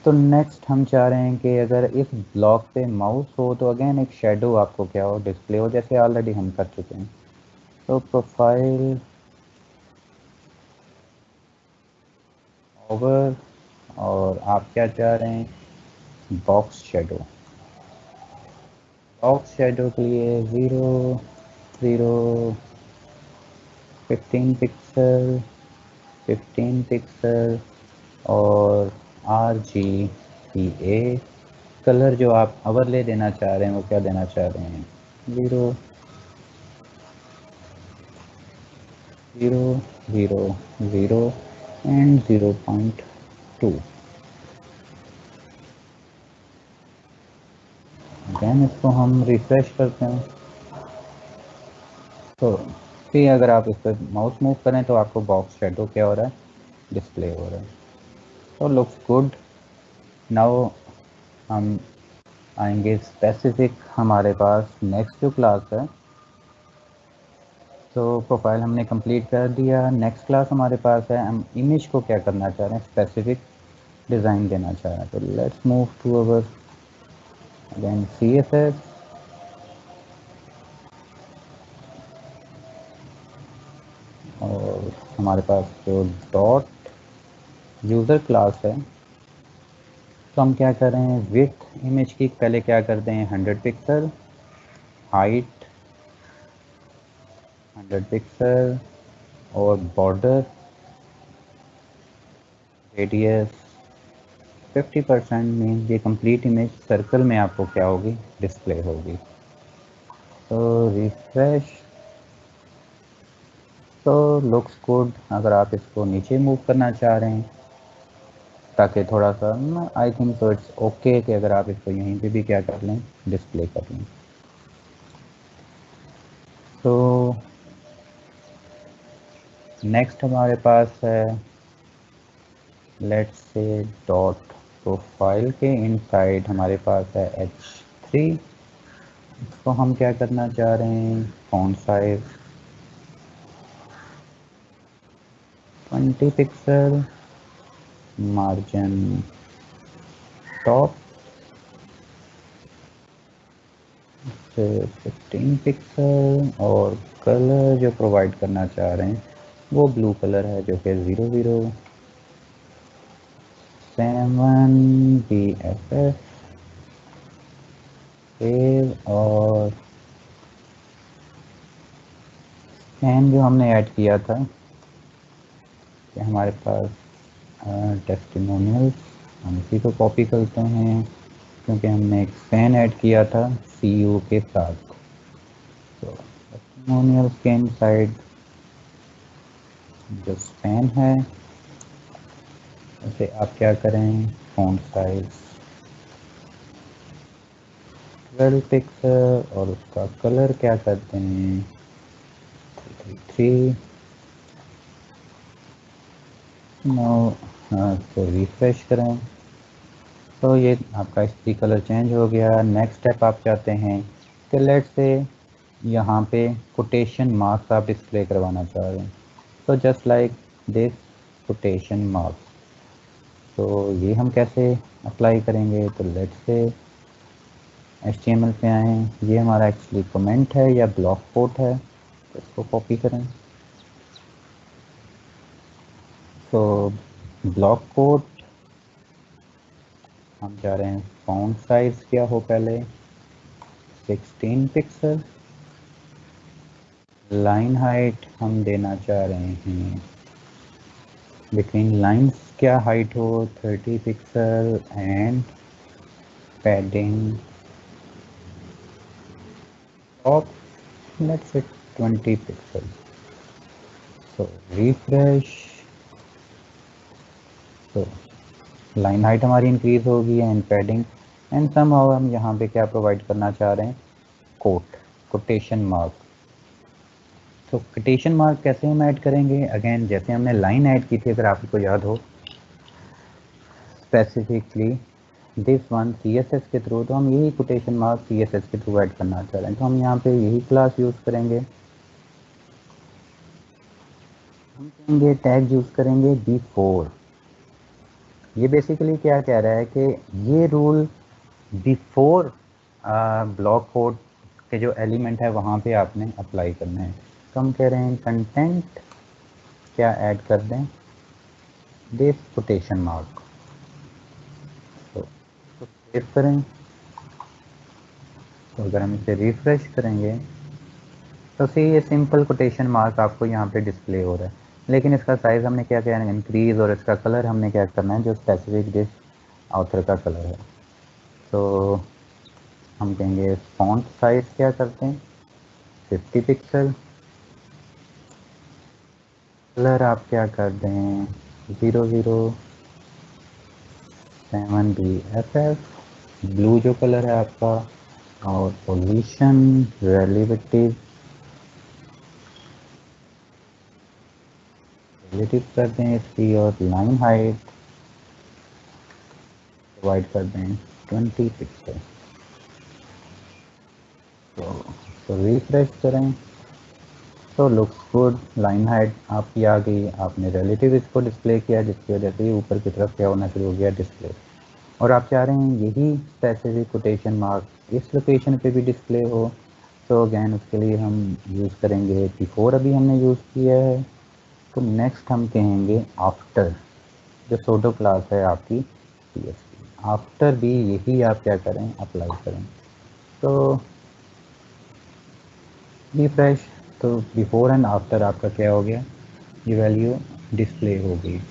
तो नेक्स्ट हम चाह रहे हैं कि अगर इस ब्लॉक पे माउस हो तो अगेन एक शेडो आपको क्या हो डिस्प्ले हो, जैसे ऑलरेडी हम कर चुके हैं। तो प्रोफाइल ओवर और आप क्या चाह रहे हैं बॉक्स शेडो। बॉक्स शेडो के लिए 0 0 15 पिक्सल 15 पिक्सल और RGBA। कलर जो आप ओवरले देना चाह रहे हैं वो क्या देना चाह रहे हैं 0 0 0 0 एंड 0.2। अगेन इसको हम रिफ्रेश करते हैं। तो फिर अगर आप इस पर माउस मूव करें तो आपको बॉक्स शेडो क्या हो रहा है डिस्प्ले हो रहा है। तो लुक्स गुड। नाउ हम आएंगे स्पेसिफिक हमारे पास नेक्स्ट जो क्लास है। तो प्रोफाइल हमने कंप्लीट कर दिया। नेक्स्ट क्लास हमारे पास है, हम इमेज को क्या करना चाह रहे हैं स्पेसिफिक डिज़ाइन देना चाह रहे हैं। तो let's move to our again CSS और हमारे पास जो डॉट यूज़र क्लास है। तो हम क्या कर रहे हैं विड्थ इमेज की पहले क्या करते हैं 100 पिक्सल, हाइट 100 पिक्सल और बॉर्डर रेडियस 50% मीन्स ये कंप्लीट इमेज सर्कल में आपको क्या होगी डिस्प्ले होगी। तो रिफ्रेश। तो लुक्स गुड। अगर आप इसको नीचे मूव करना चाह रहे हैं ताकि थोड़ा सा I think so it's okay कि अगर आप इसको यहीं पे भी क्या कर लें डिस्प्ले कर लें। तो नेक्स्ट हमारे पास है लेट्स से डॉट प्रोफाइल के इनसाइड हमारे पास है H3। इसको हम क्या करना चाह रहे हैं font size 20 pixel, margin top 15 pixel और कलर जो प्रोवाइड करना चाह रहे हैं वो ब्लू कलर है जो कि 00 7 BFF सेव। और स्कैन जो हमने ऐड किया था कि हमारे पास टेस्टिमोनियल्स हम इसी को कॉपी करते हैं क्योंकि हमने एक स्पैन ऐड किया था CU के साथ। तो टेस्टिमोनियल्स के इनसाइड जो स्पैन है उसे आप क्या करें फॉन्ट साइज 12 पिक्सल और उसका कलर क्या करते हैं 3। तो रिफ्रेश करें तो ये आपका इसकी कलर चेंज हो गया। नेक्स्ट स्टेप आप चाहते हैं कि लेट से यहाँ पे कोटेशन मार्क्स आप डिस्प्ले करवाना चाह रहे हैं। तो just like this quotation marks. तो ये हम कैसे अप्लाई करेंगे तो लेट से HTML पे आए। ये हमारा एक्चुअली कमेंट है या ब्लॉक कोड है तो इसको कॉपी करें। तो ब्लॉक कोड हम चाह रहे हैं फॉन्ट साइज क्या हो पहले 16 पिक्सल। लाइन हाइट हम देना चाह रहे हैं बिटवीन लाइंस क्या हाइट हो 30 pixel and padding of let's say 20 pixel. So refresh. तो लाइन हाइट हमारी इंक्रीज होगी एंड पैडिंग एंड समहाउ हम यहाँ पे क्या प्रोवाइड करना चाह रहे हैं कोटेशन मार्क। तो कोटेशन मार्क कैसे हम ऐड करेंगे? अगेन जैसे हमने लाइन ऐड की थी, अगर आपको याद हो, स्पेसिफिकली दिस वन CSS के थ्रू, तो हम यही कोटेशन मार्क CSS के थ्रू ऐड करना चाह रहे हैं। तो हम यहाँ पे यही क्लास यूज़ करेंगे, हम कहेंगे टैग यूज़ करेंगे बिफोर। ये बेसिकली क्या कह रहा है कि ये रूल बिफोर ब्लॉक कोड के जो एलिमेंट है वहाँ पे आपने अप्लाई करना है। तो हम कह रहे हैं कंटेंट क्या ऐड कर दें, दिस कोटेशन मार्क। तो सेव करें, तो अगर हम इसे रिफ्रेश करेंगे तो सी ये सिंपल कोटेशन मार्क आपको यहाँ पे डिस्प्ले हो रहा है, लेकिन इसका साइज़ हमने क्या किया है इंक्रीज़, और इसका कलर हमने क्या करना है जो स्पेसिफिक दिस ऑथर का कलर है। तो हम कहेंगे फॉन्ट साइज क्या करते हैं 50 पिक्सल, कलर आप क्या कर दें 007BFF, ब्लू जो कलर है आपका, और पोजीशन रिलेटिव कर दें इसकी, और लाइन हाइट प्रोवाइड कर दें 20 पिक्सल। तो रिफ्रेश करें तो लुक्स गुड, लाइन हाइट आपकी आ गई, आपने रिलेटिव इसको डिस्प्ले किया जिसकी वजह से ऊपर की तरफ क्या होना शुरू हो गया डिस्प्ले। और आप चाह रहे हैं यही स्पेसिफिक कोटेशन मार्क इस लोकेशन पे भी डिस्प्ले हो, तो अगैन उसके लिए हम यूज़ करेंगे बिफोर, अभी हमने यूज़ किया है। तो नेक्स्ट हम कहेंगे आफ्टर, जो सोडो क्लास है आपकी PHP, आफ्टर भी यही आप क्या करें अप्लाई करें। तो रिफ्रेश, तो बिफोर एंड आफ्टर आपका क्या हो गया, ये वैल्यू डिस्प्ले हो गई।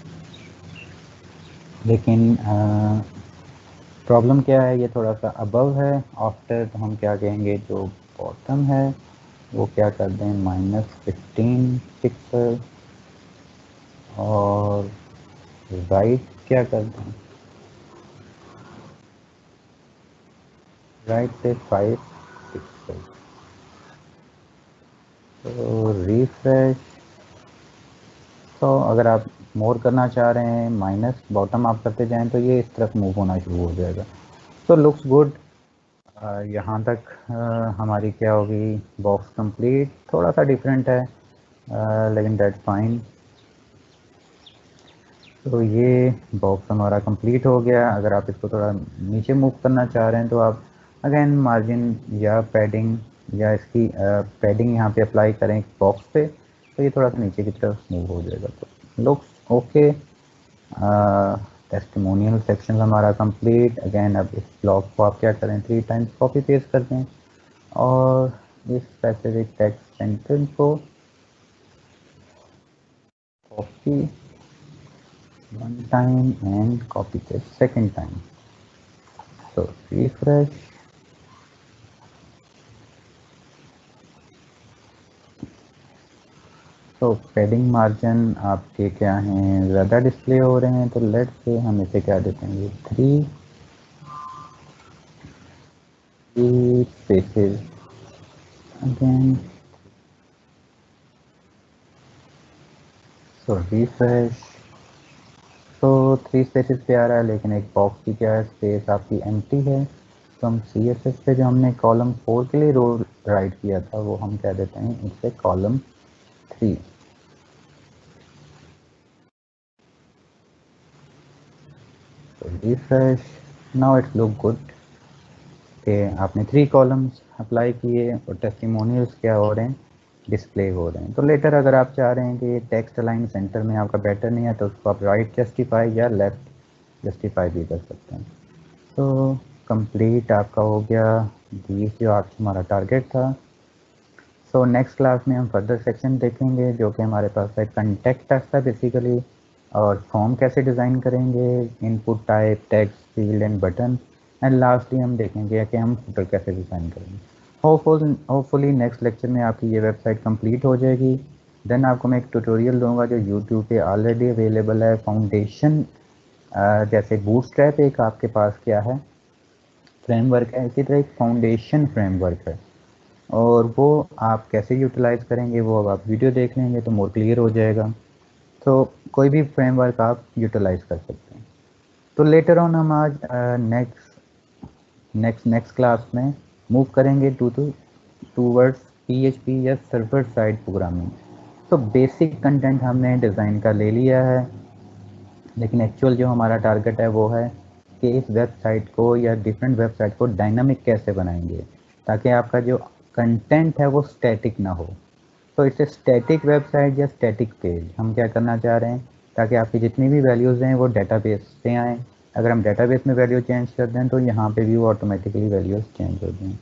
लेकिन प्रॉब्लम क्या है, ये थोड़ा सा अबव है आफ्टर, तो हम क्या कहेंगे जो बॉटम है वो क्या कर दें -15 पिक्सल, और राइट क्या कर दें राइट से 5 पिक्सल। तो रिफ्रेश, तो अगर आप मोर करना चाह रहे हैं माइनस बॉटम आप करते जाएं तो ये इस तरफ मूव होना शुरू हो जाएगा। तो लुक्स गुड, यहाँ तक हमारी क्या होगी बॉक्स कंप्लीट, थोड़ा सा डिफरेंट है लेकिन दैट्स फाइन। तो ये बॉक्स हमारा कंप्लीट हो गया। अगर आप इसको थोड़ा नीचे मूव करना चाह रहे हैं तो आप अगेन मार्जिन या पैडिंग या इसकी पैडिंग यहाँ पे अप्लाई करें बॉक्स पे, तो ये थोड़ा सा नीचे की तरफ मूव हो जाएगा। तो लुक्स ओके। टेस्टिमोनियल सेक्शन हमारा कंप्लीट। अगेन अब इस ब्लॉक को आप क्या करें 3 टाइम्स कॉपी पेस्ट कर दें, और इस स्पेसिफिक टेक्स्ट सेंटेंस को copy 1 time and copy paste second time. So refresh, तो पैडिंग मार्जिन आपके क्या हैं ज़्यादा डिस्प्ले हो रहे हैं, तो लेट से हम इसे क्या देते हैं 3 स्पेसेस अगेन। सो रिफ्रेश, तो 3 स्पेसेस पे आ रहा है, लेकिन एक बॉक्स की क्या है स्पेस आपकी एम्प्टी है। तो हम CSS पे जो हमने कॉलम 4 के लिए रोल राइट किया था वो हम क्या देते हैं इससे कॉलम 3। तो refresh, now it's look good कि आपने 3 कॉलम्स अप्लाई किए और टेस्टिमोनियल्स क्या हो रहे हैं डिस्प्ले हो रहे हैं। तो लेटर अगर आप चाह रहे हैं कि टेक्स्ट अलाइन सेंटर में आपका बेटर नहीं है तो उसको आप राइट जस्टिफाई या लेफ़्ट जस्टिफाई भी कर सकते हैं। तो कंप्लीट आपका हो गया 20 जो आपका हमारा टारगेट था। सो नेक्स्ट क्लास में हम फर्दर सेक्शन देखेंगे जो कि हमारे पास है कंटेक्ट था बेसिकली, और फॉर्म कैसे डिज़ाइन करेंगे, input type, text, field and button, and lastly हम देखेंगे कि हम फुटर कैसे डिज़ाइन करेंगे। होपफुली नेक्स्ट लेक्चर में आपकी ये वेबसाइट कंप्लीट हो जाएगी। देन आपको मैं एक ट्यूटोरियल दूंगा जो यूट्यूब पे ऑलरेडी अवेलेबल है, फाउंडेशन जैसे बूटस्ट्रैप एक आपके पास क्या है फ्रेमवर्क है, इसी तरह एक फाउंडेशन फ्रेमवर्क है। और वो आप कैसे यूटिलाइज़ करेंगे वो अब आप वीडियो देख लेंगे तो मोर क्लियर हो जाएगा। तो कोई भी फ्रेमवर्क आप यूटिलाइज़ कर सकते हैं। तो लेटर ऑन हम आज नेक्स्ट क्लास में मूव करेंगे टूवर्ड्स PHP या सर्वर साइड प्रोग्रामिंग। तो बेसिक कंटेंट हमने डिज़ाइन का ले लिया है, लेकिन एक्चुअल जो हमारा टारगेट है वो है कि इस वेबसाइट को या डिफरेंट वेबसाइट को डायनामिक कैसे बनाएंगे ताकि आपका जो कंटेंट है वो स्टैटिक ना हो। तो इट्स ए स्टैटिक वेबसाइट या स्टैटिक पेज हम क्या करना चाह रहे हैं ताकि आपकी जितनी भी वैल्यूज़ हैं वो डेटाबेस से आएँ। अगर हम डेटाबेस में वैल्यू चेंज कर दें तो यहाँ पे भी वो ऑटोमेटिकली वैल्यूज़ चेंज हो जाएँ।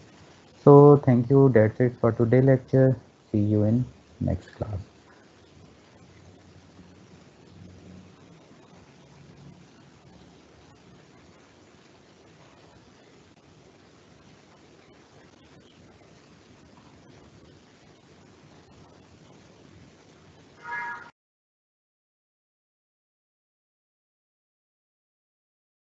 So thank you, that's it for today lecture, see you in next class.